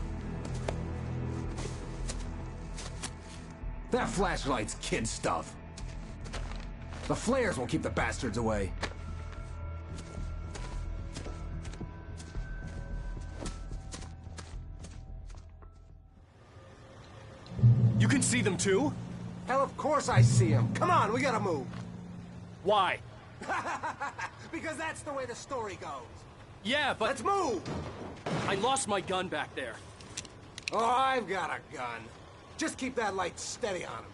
That flashlight's kid stuff. The flares will keep the bastards away. You can see them too? Hell, of course I see them. Come on, we gotta move. Why? Because that's the way the story goes. Yeah, but... Let's move! I lost my gun back there. Oh, I've got a gun. Just keep that light steady on him.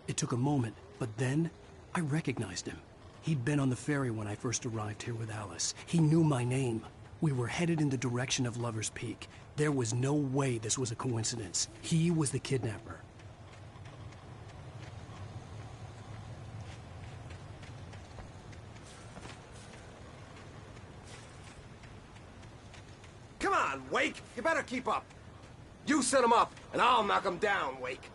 It took a moment, but then I recognized him. He'd been on the ferry when I first arrived here with Alice. He knew my name. We were headed in the direction of Lover's Peak. There was no way this was a coincidence. He was the kidnapper. Come on, Wake! You better keep up. You set him up, and I'll knock him down, Wake.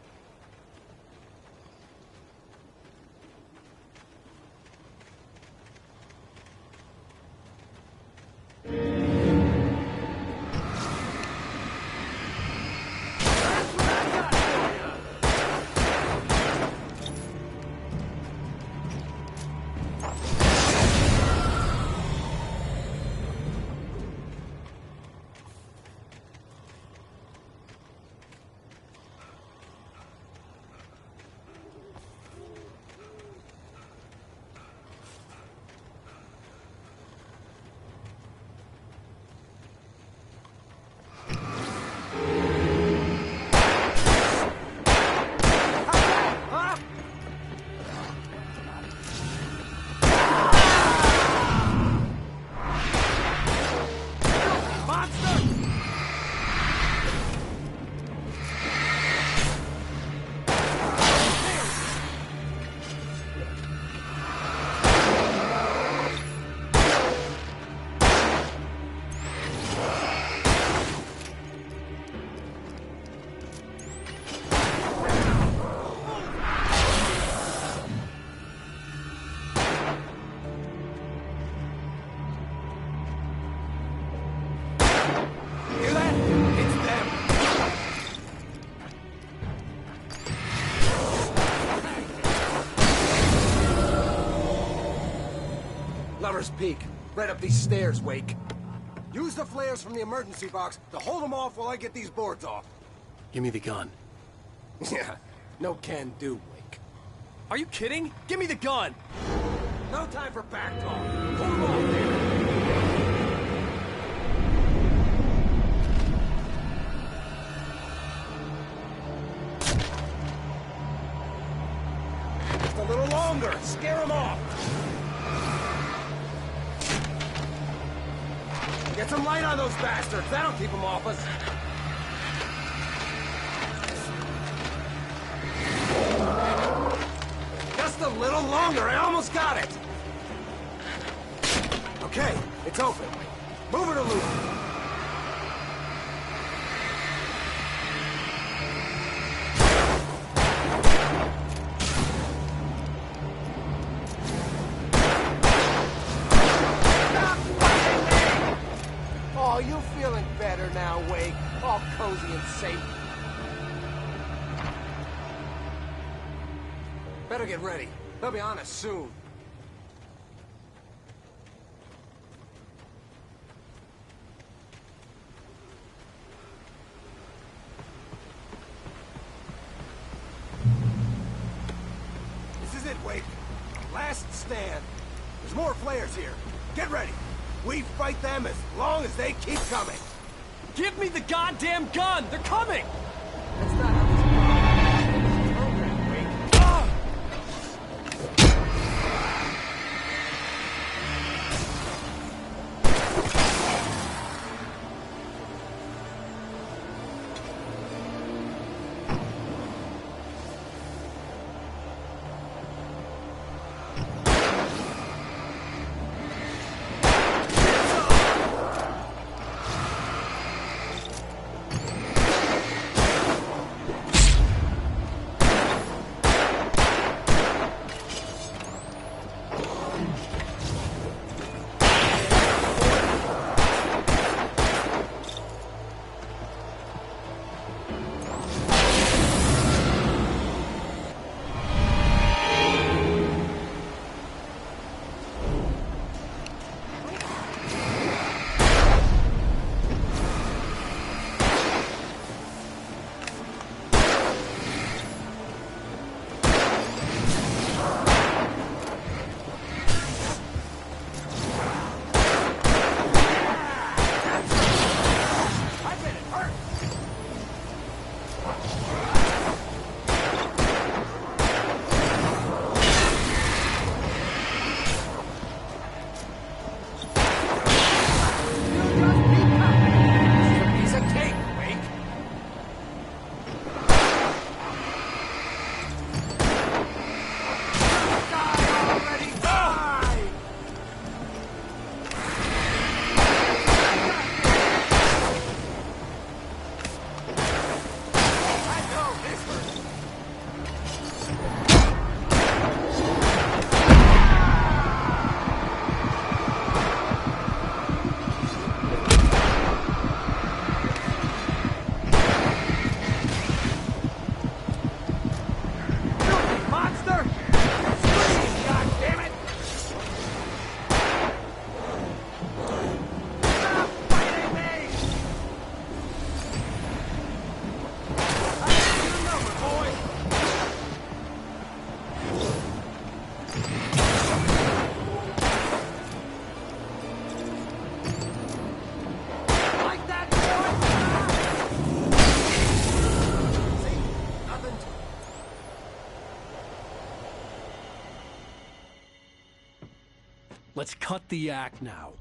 Lover's Peak. Right up these stairs, Wake. Use the flares from the emergency box to hold them off while I get these boards off. Give me the gun. Yeah, no can do, Wake. Are you kidding? Give me the gun! No time for back talk. Hold on there. longer! Scare them off! Get some light on those bastards! That'll keep them off us! Just a little longer! I almost got it! Okay, it's open. Move it or lose it. Oh, you feeling better now, Wake? All cozy and safe. Better get ready. They'll be on us soon. This is it, Wake. Last stand. There's more flares here. Get ready. We fight them as long as they keep coming. Give me the goddamn gun! They're coming! That's not how this program, Wake. Ah! Let's cut the act now.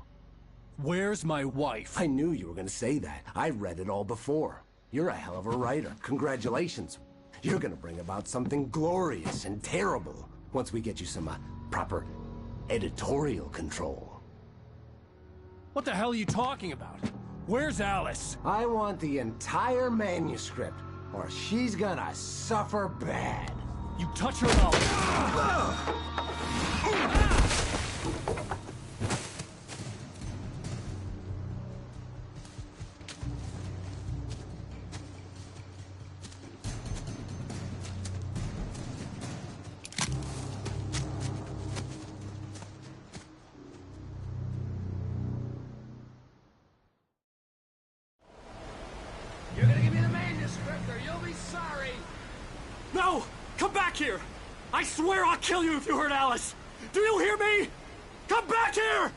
Where's my wife? I knew you were gonna say that. I read it all before. You're a hell of a writer. Congratulations. You're gonna bring about something glorious and terrible once we get you some proper editorial control. What the hell are you talking about? Where's Alice? I want the entire manuscript, or she's gonna suffer bad. You touch her now. You're gonna give me the manuscript, or you'll be sorry. No! Come back here! I swear I'll kill you if you hurt Alice! Do you hear me? Come back here!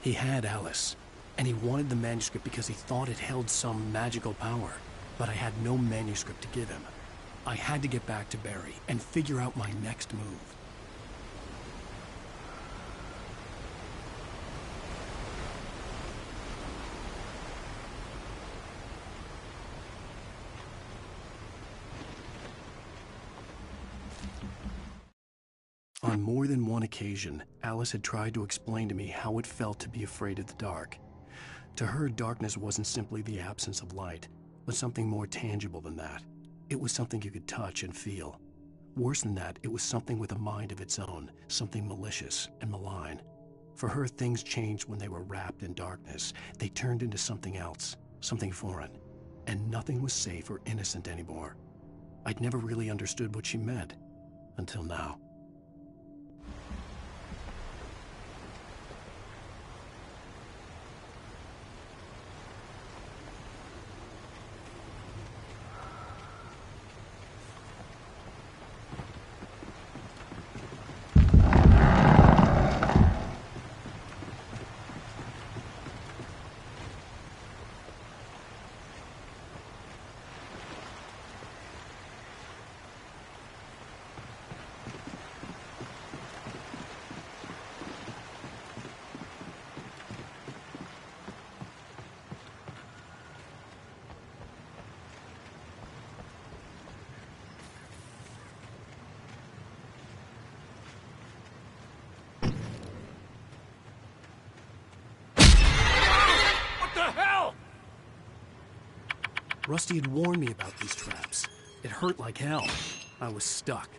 He had Alice, and he wanted the manuscript because he thought it held some magical power. But I had no manuscript to give him. I had to get back to Barry and figure out my next move. On more than one occasion, Alice had tried to explain to me how it felt to be afraid of the dark. To her, darkness wasn't simply the absence of light, but something more tangible than that. It was something you could touch and feel. Worse than that, it was something with a mind of its own, something malicious and malign. For her, things changed when they were wrapped in darkness. They turned into something else, something foreign, and nothing was safe or innocent anymore. I'd never really understood what she meant, until now. Rusty had warned me about these traps. It hurt like hell. I was stuck.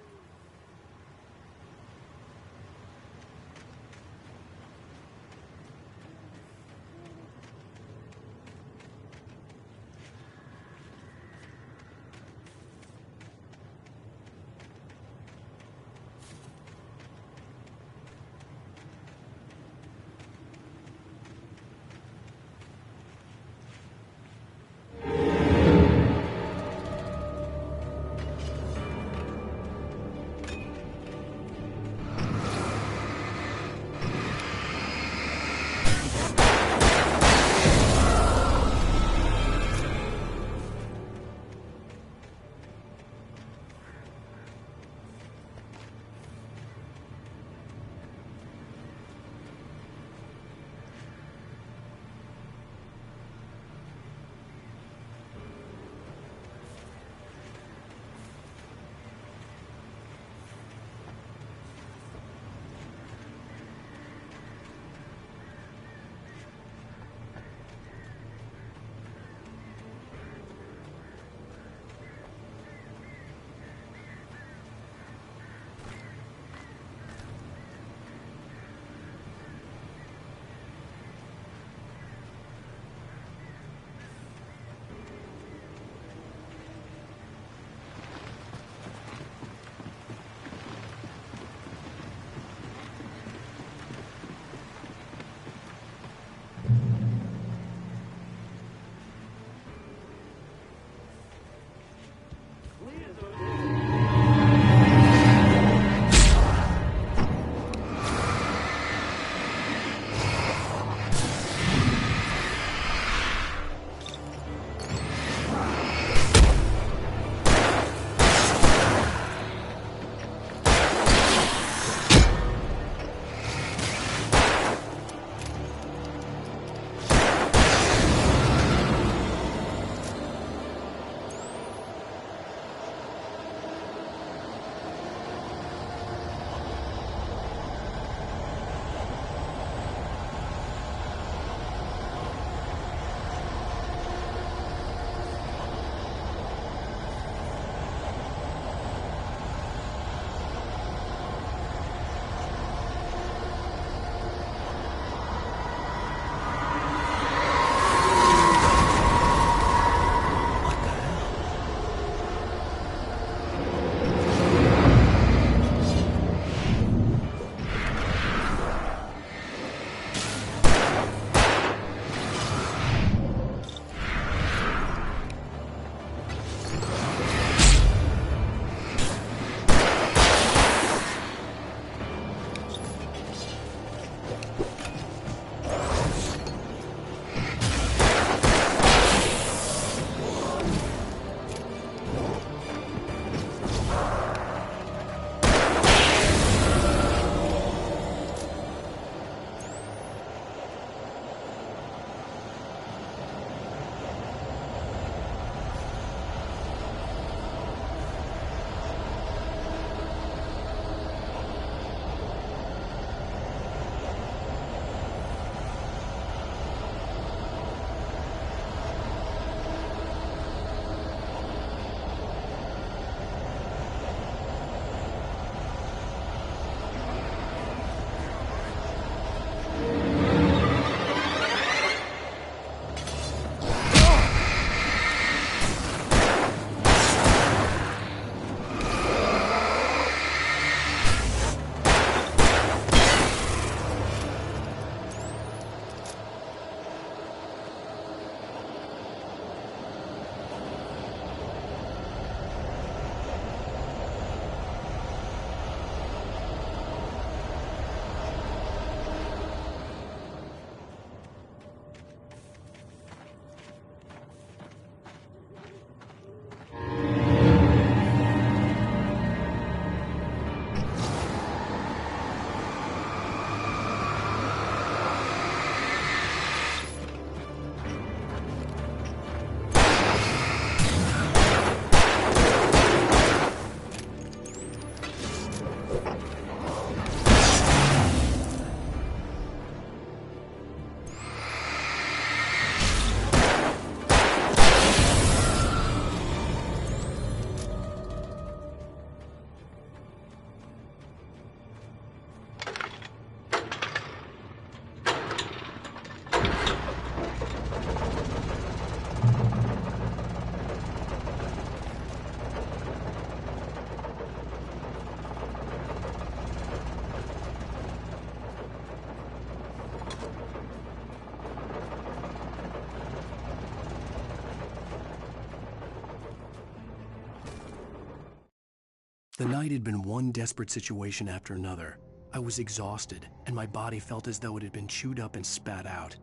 The night had been one desperate situation after another. I was exhausted, and my body felt as though it had been chewed up and spat out.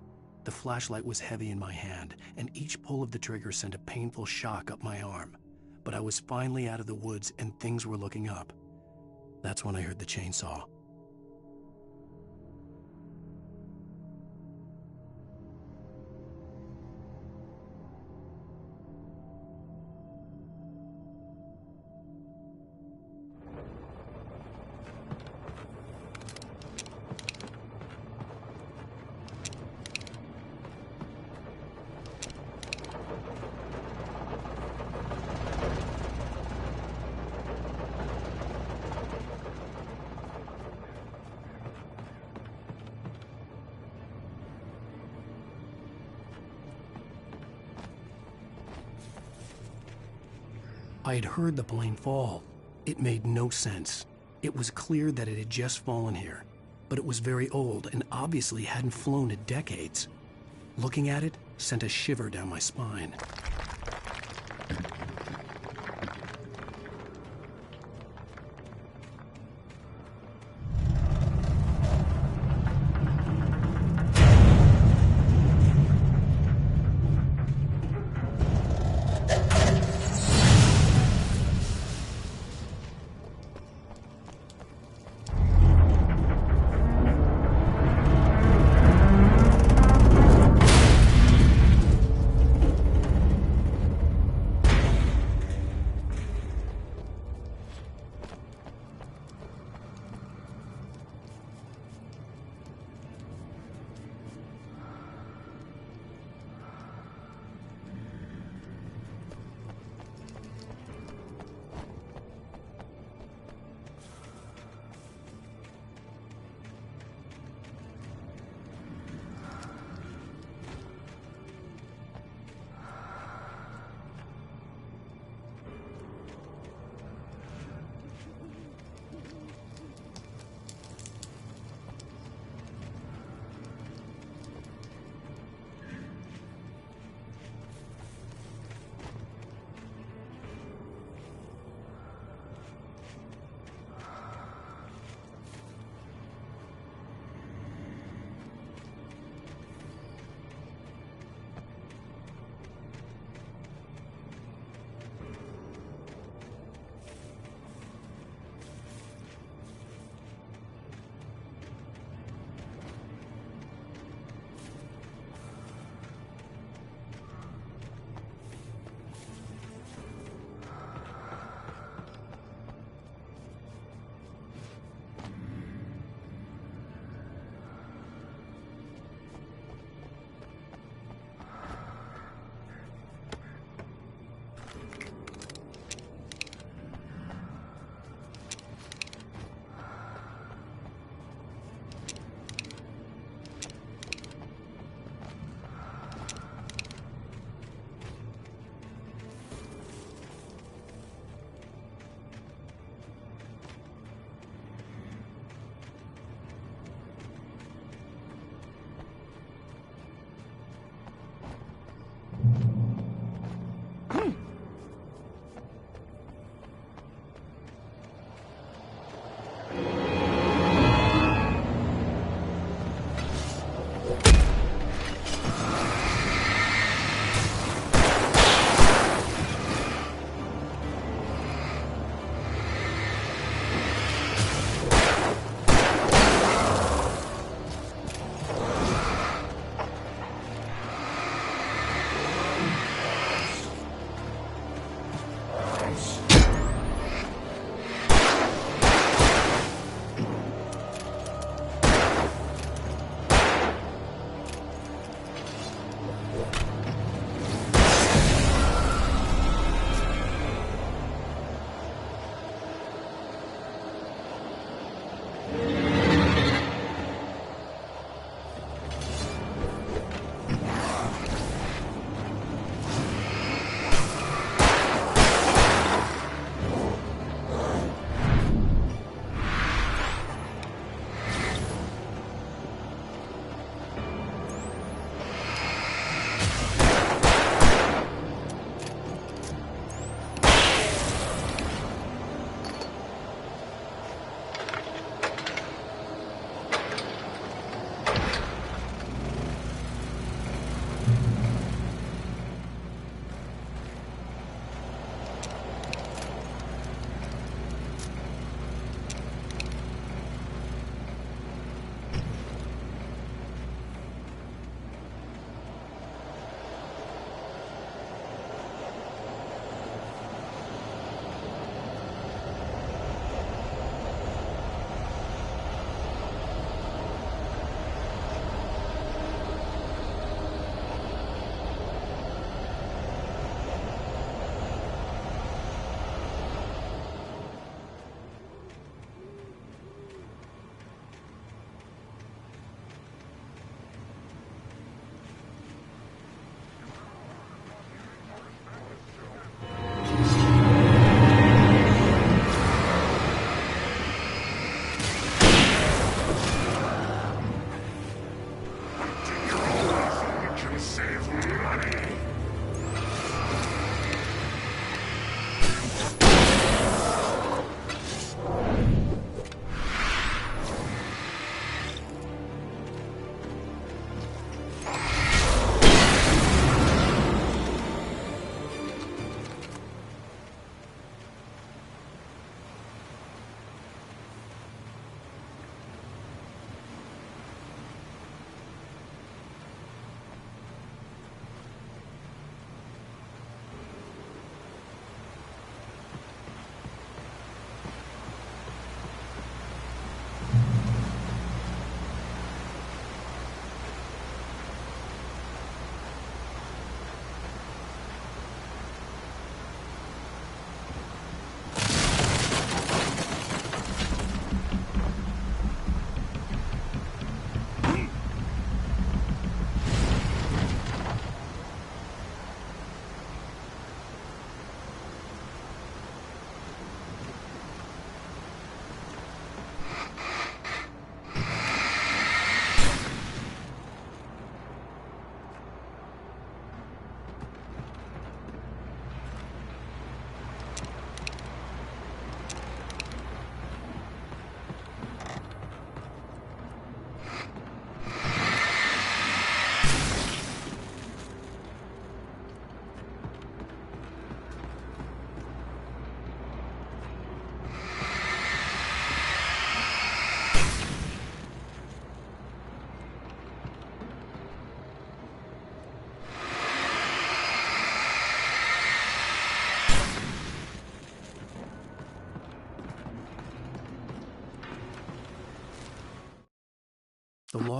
The flashlight was heavy in my hand, and each pull of the trigger sent a painful shock up my arm. But I was finally out of the woods, and things were looking up. That's when I heard the chainsaw. I had heard the plane fall. It made no sense. It was clear that it had just fallen here, but it was very old and obviously hadn't flown in decades. Looking at it sent a shiver down my spine.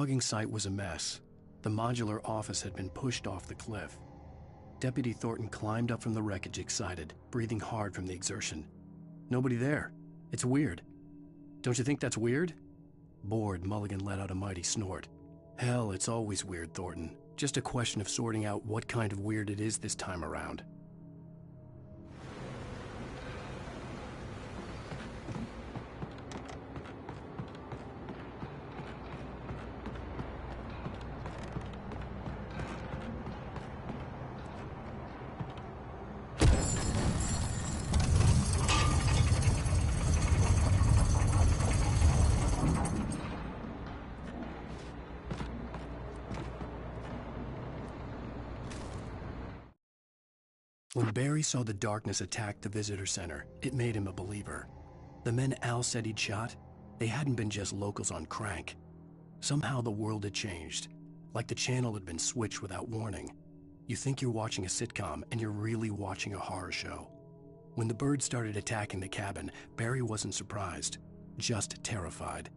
logging site was a mess. The modular office had been pushed off the cliff. Deputy Thornton climbed up from the wreckage excited, breathing hard from the exertion. Nobody there. It's weird. Don't you think that's weird? Bored, Mulligan let out a mighty snort. Hell, it's always weird, Thornton. Just a question of sorting out what kind of weird it is this time around. When Barry saw the darkness attack the visitor center, it made him a believer. The men Al said he'd shot, they hadn't been just locals on crank. Somehow the world had changed, like the channel had been switched without warning. You think you're watching a sitcom, and you're really watching a horror show. When the birds started attacking the cabin, Barry wasn't surprised, just terrified.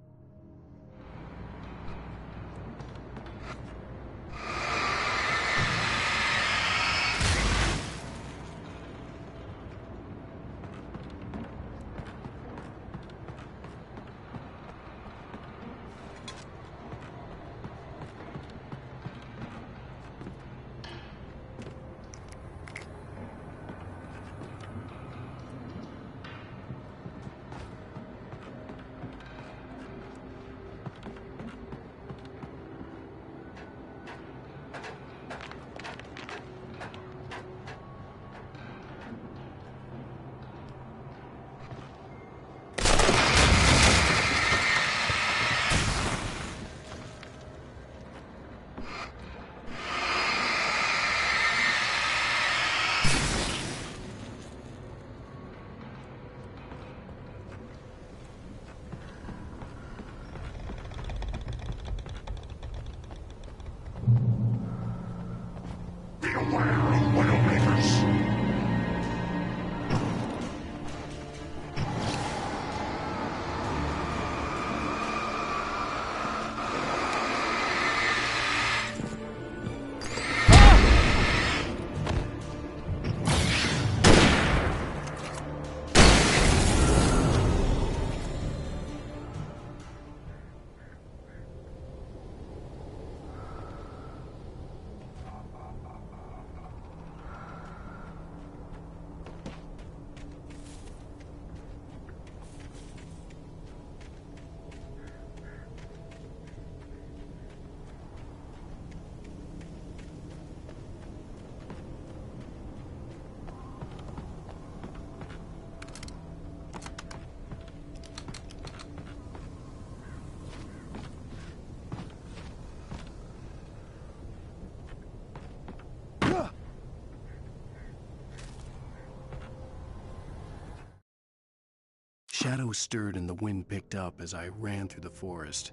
Shadows stirred and the wind picked up as I ran through the forest.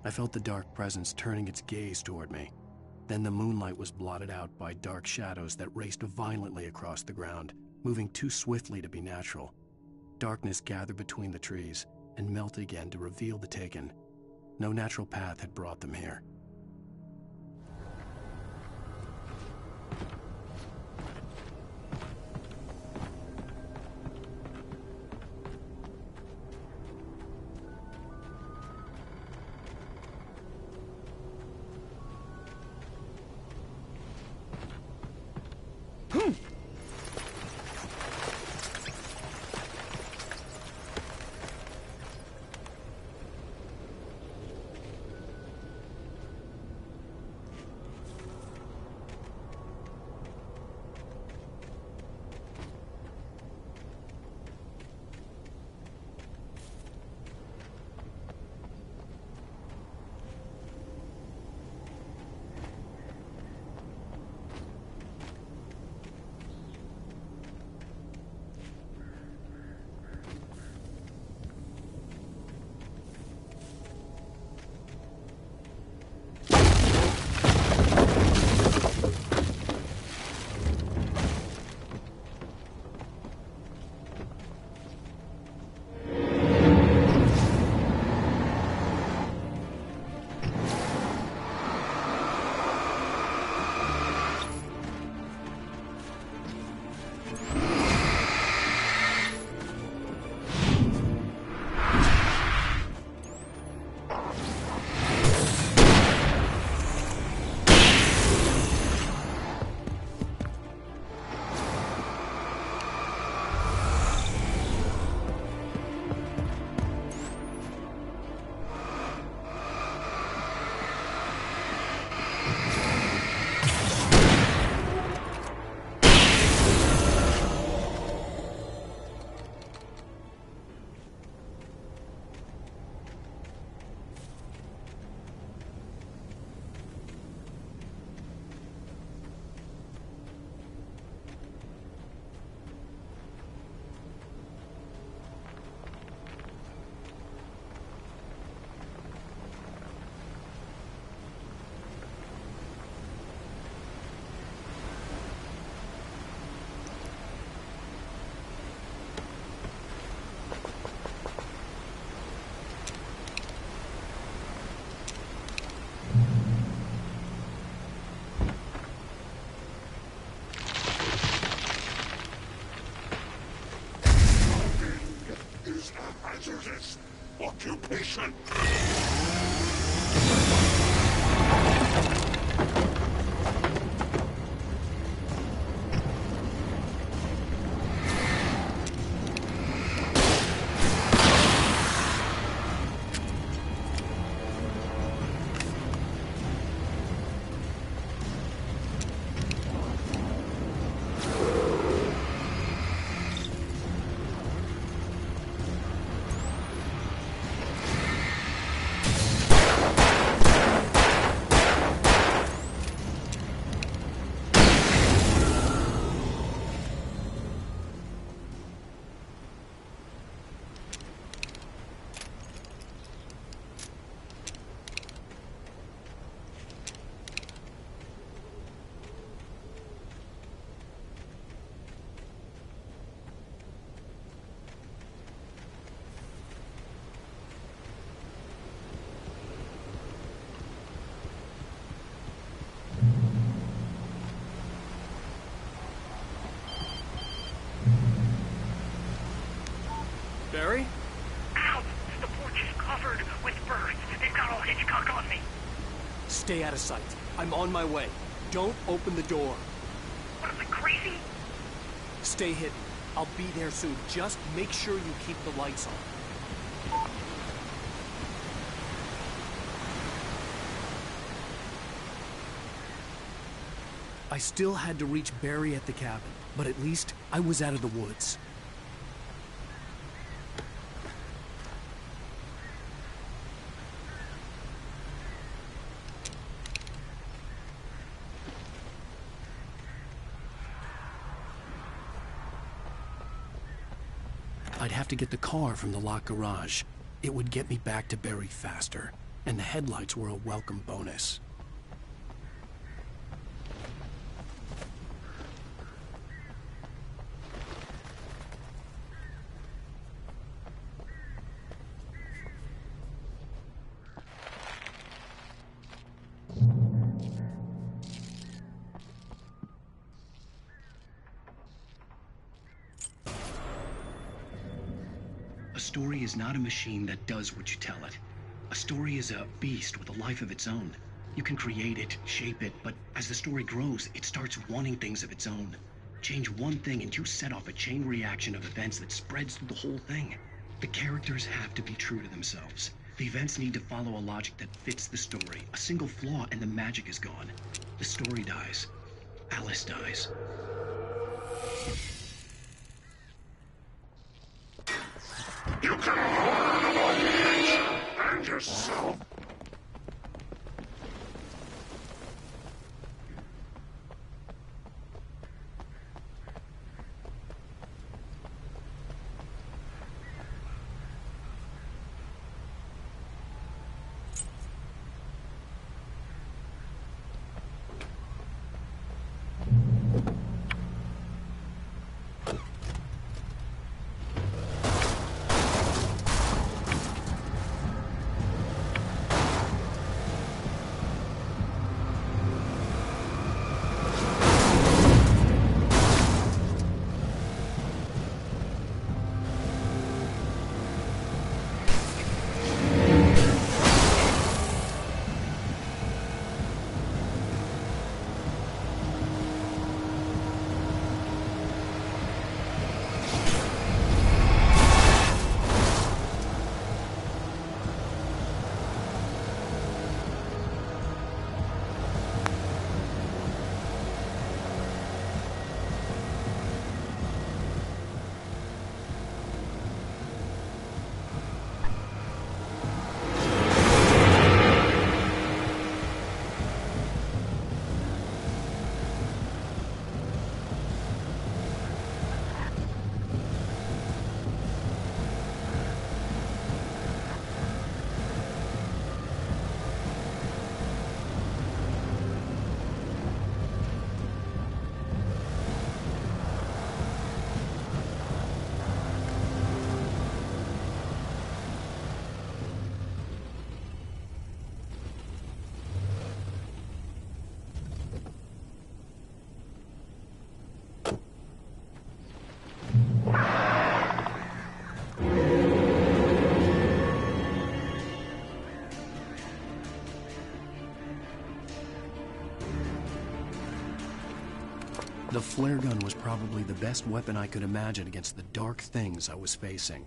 I felt the dark presence turning its gaze toward me. Then the moonlight was blotted out by dark shadows that raced violently across the ground, moving too swiftly to be natural. Darkness gathered between the trees and melted again to reveal the Taken. No natural path had brought them here. hazardous occupation. Barry? Ow! The porch is covered with birds. They've got all Hitchcock on me. Stay out of sight. I'm on my way. Don't open the door. What am I, crazy? Stay hidden. I'll be there soon. Just make sure you keep the lights on. I still had to reach Barry at the cabin, but at least I was out of the woods. I'd have to get the car from the locked garage. It would get me back to Barry faster, and the headlights were a welcome bonus. A story is not a machine that does what you tell it. A story is a beast with a life of its own. You can create it, shape it, but as the story grows, it starts wanting things of its own. Change one thing and you set off a chain reaction of events that spreads through the whole thing. The characters have to be true to themselves. The events need to follow a logic that fits the story. A single flaw and the magic is gone. The story dies. Alice dies. You can harm your audience and yourself. The flare gun was probably the best weapon I could imagine against the dark things I was facing.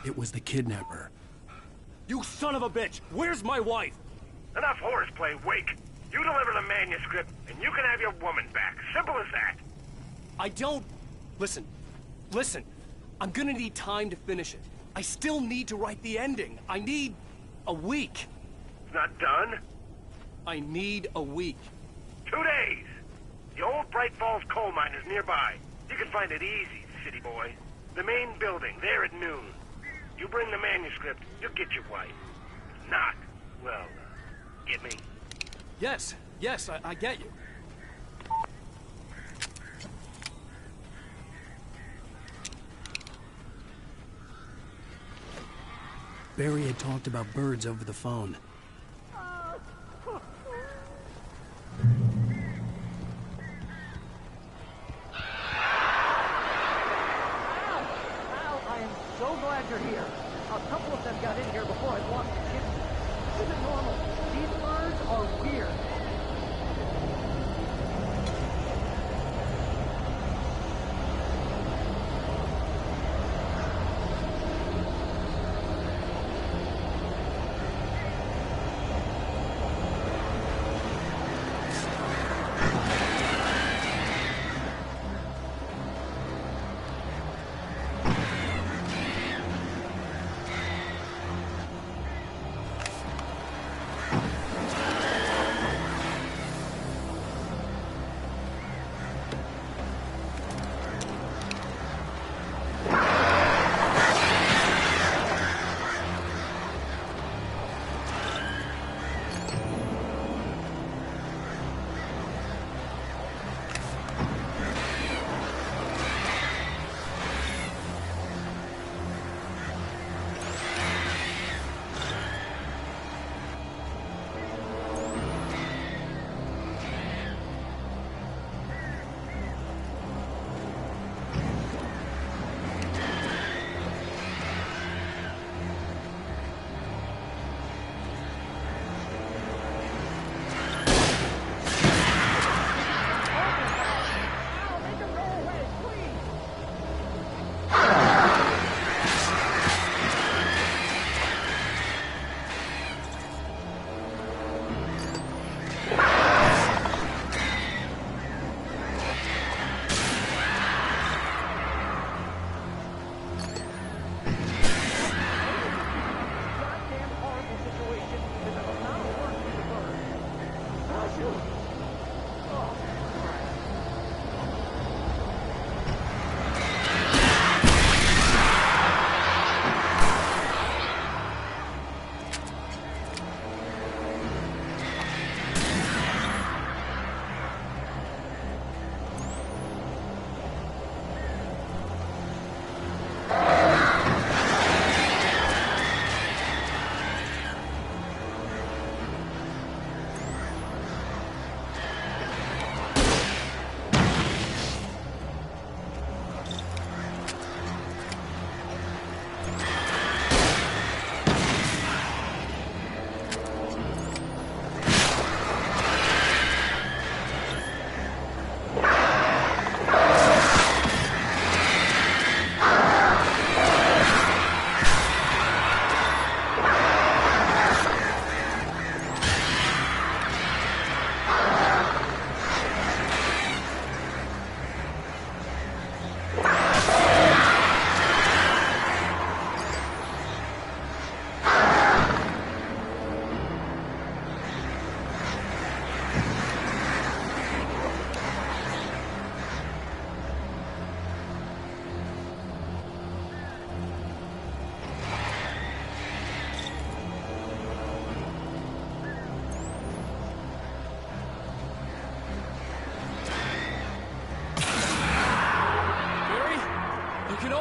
It was the kidnapper. You son of a bitch! Where's my wife? Enough horseplay, Wake. You deliver the manuscript, and you can have your woman back. Simple as that. I don't... Listen. I'm gonna need time to finish it. I still need to write the ending. I need a week. It's not done? I need a week. 2 days. The old Bright Falls coal mine is nearby. You can find it easy, city boy. The main building, there at noon. You bring the manuscript, you'll get your wife. Not, well, get me? Yes, I get you. Barry had talked about birds over the phone. I am so glad you're here. A couple of them got in here before I lost the chicken. This isn't normal. These birds are weird.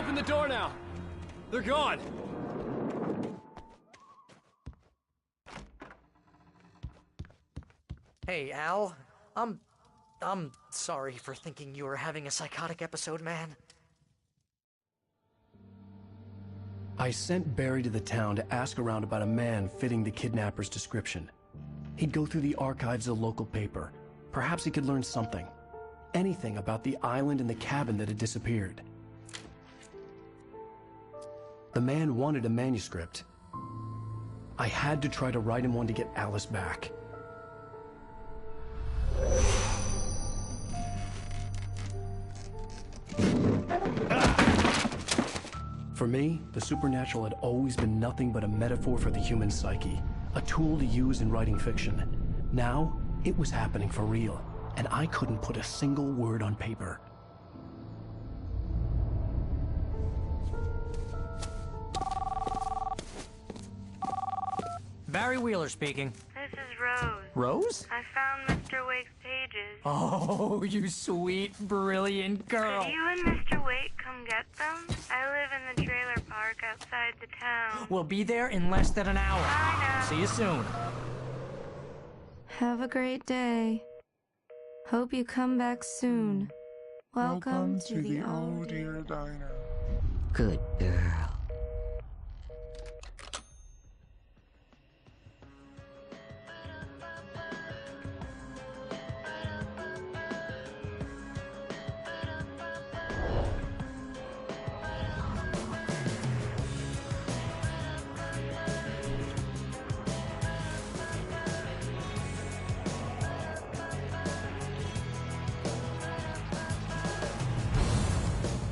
Open the door now. They're gone. Hey, Al. I'm sorry for thinking you were having a psychotic episode, man. I sent Barry to the town to ask around about a man fitting the kidnapper's description. He'd go through the archives of the local paper. Perhaps he could learn something. Anything about the island and the cabin that had disappeared. The man wanted a manuscript. I had to try to write him one to get Alice back. For me, the supernatural had always been nothing but a metaphor for the human psyche, a tool to use in writing fiction. Now, it was happening for real, and I couldn't put a single word on paper. Barry Wheeler speaking. This is Rose. Rose? I found Mr. Wake's pages. Oh, you sweet, brilliant girl. Could you and Mr. Wake come get them? I live in the trailer park outside the town. We'll be there in less than an hour. Bye now. See you soon. Have a great day. Hope you come back soon. Welcome to the Oh Dear Diner. Good girl.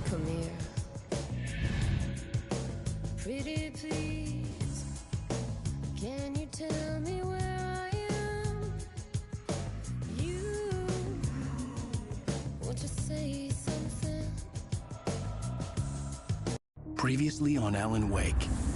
Come here. Pretty please, can you tell me where I am? You want to say something? Previously on Alan Wake,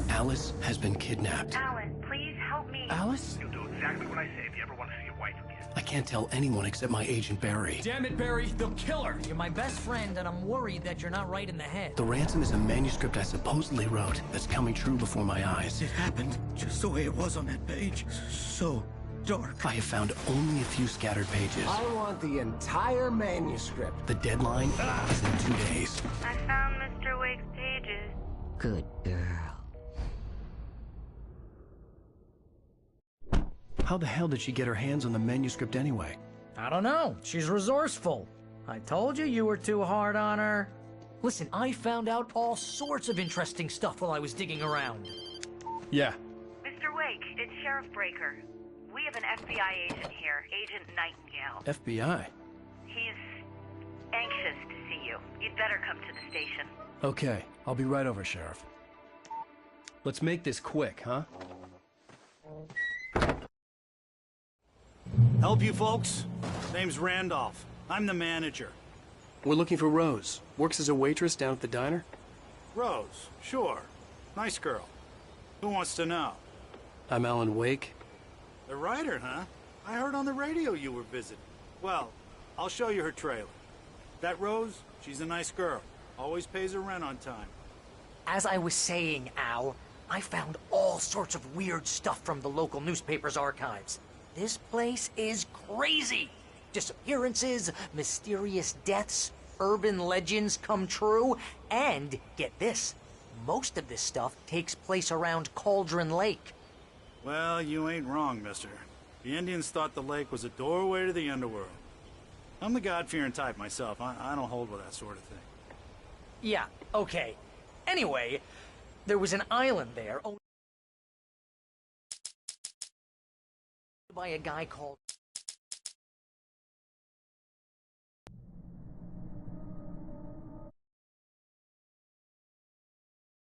Alice has been kidnapped. Alan, please help me. Alice? You'll do exactly what I say if you ever want to see your wife again. I can't tell anyone except my agent Barry. Damn it, Barry, they'll kill her. You're my best friend, and I'm worried that you're not right in the head. The ransom is a manuscript I supposedly wrote that's coming true before my eyes. It happened just the way it was on that page. So dark. I have found only a few scattered pages. I want the entire manuscript. The deadline is in 2 days. I found Mr. Wake's pages. Good girl. How the hell did she get her hands on the manuscript anyway? I don't know. She's resourceful. I told you were too hard on her. Listen, I found out all sorts of interesting stuff while I was digging around. Yeah. Mr. Wake, it's Sheriff Breaker. We have an FBI agent here, Agent Nightingale. FBI? He's anxious to see you. You'd better come to the station. Okay, I'll be right over, Sheriff. Let's make this quick, huh? Help you folks? Name's Randolph. I'm the manager. We're looking for Rose. Works as a waitress down at the diner. Rose, sure. Nice girl. Who wants to know? I'm Alan Wake. The writer, huh? I heard on the radio you were visiting. Well, I'll show you her trailer. That Rose, she's a nice girl. Always pays her rent on time. As I was saying, Al, I found all sorts of weird stuff from the local newspaper's archives. This place is crazy. Disappearances, mysterious deaths, urban legends come true, and, get this, most of this stuff takes place around Cauldron Lake. Well, you ain't wrong, mister. The Indians thought the lake was a doorway to the underworld. I'm the God-fearing type myself. I don't hold with that sort of thing. Yeah, okay. Anyway, there was an island there owned by a guy called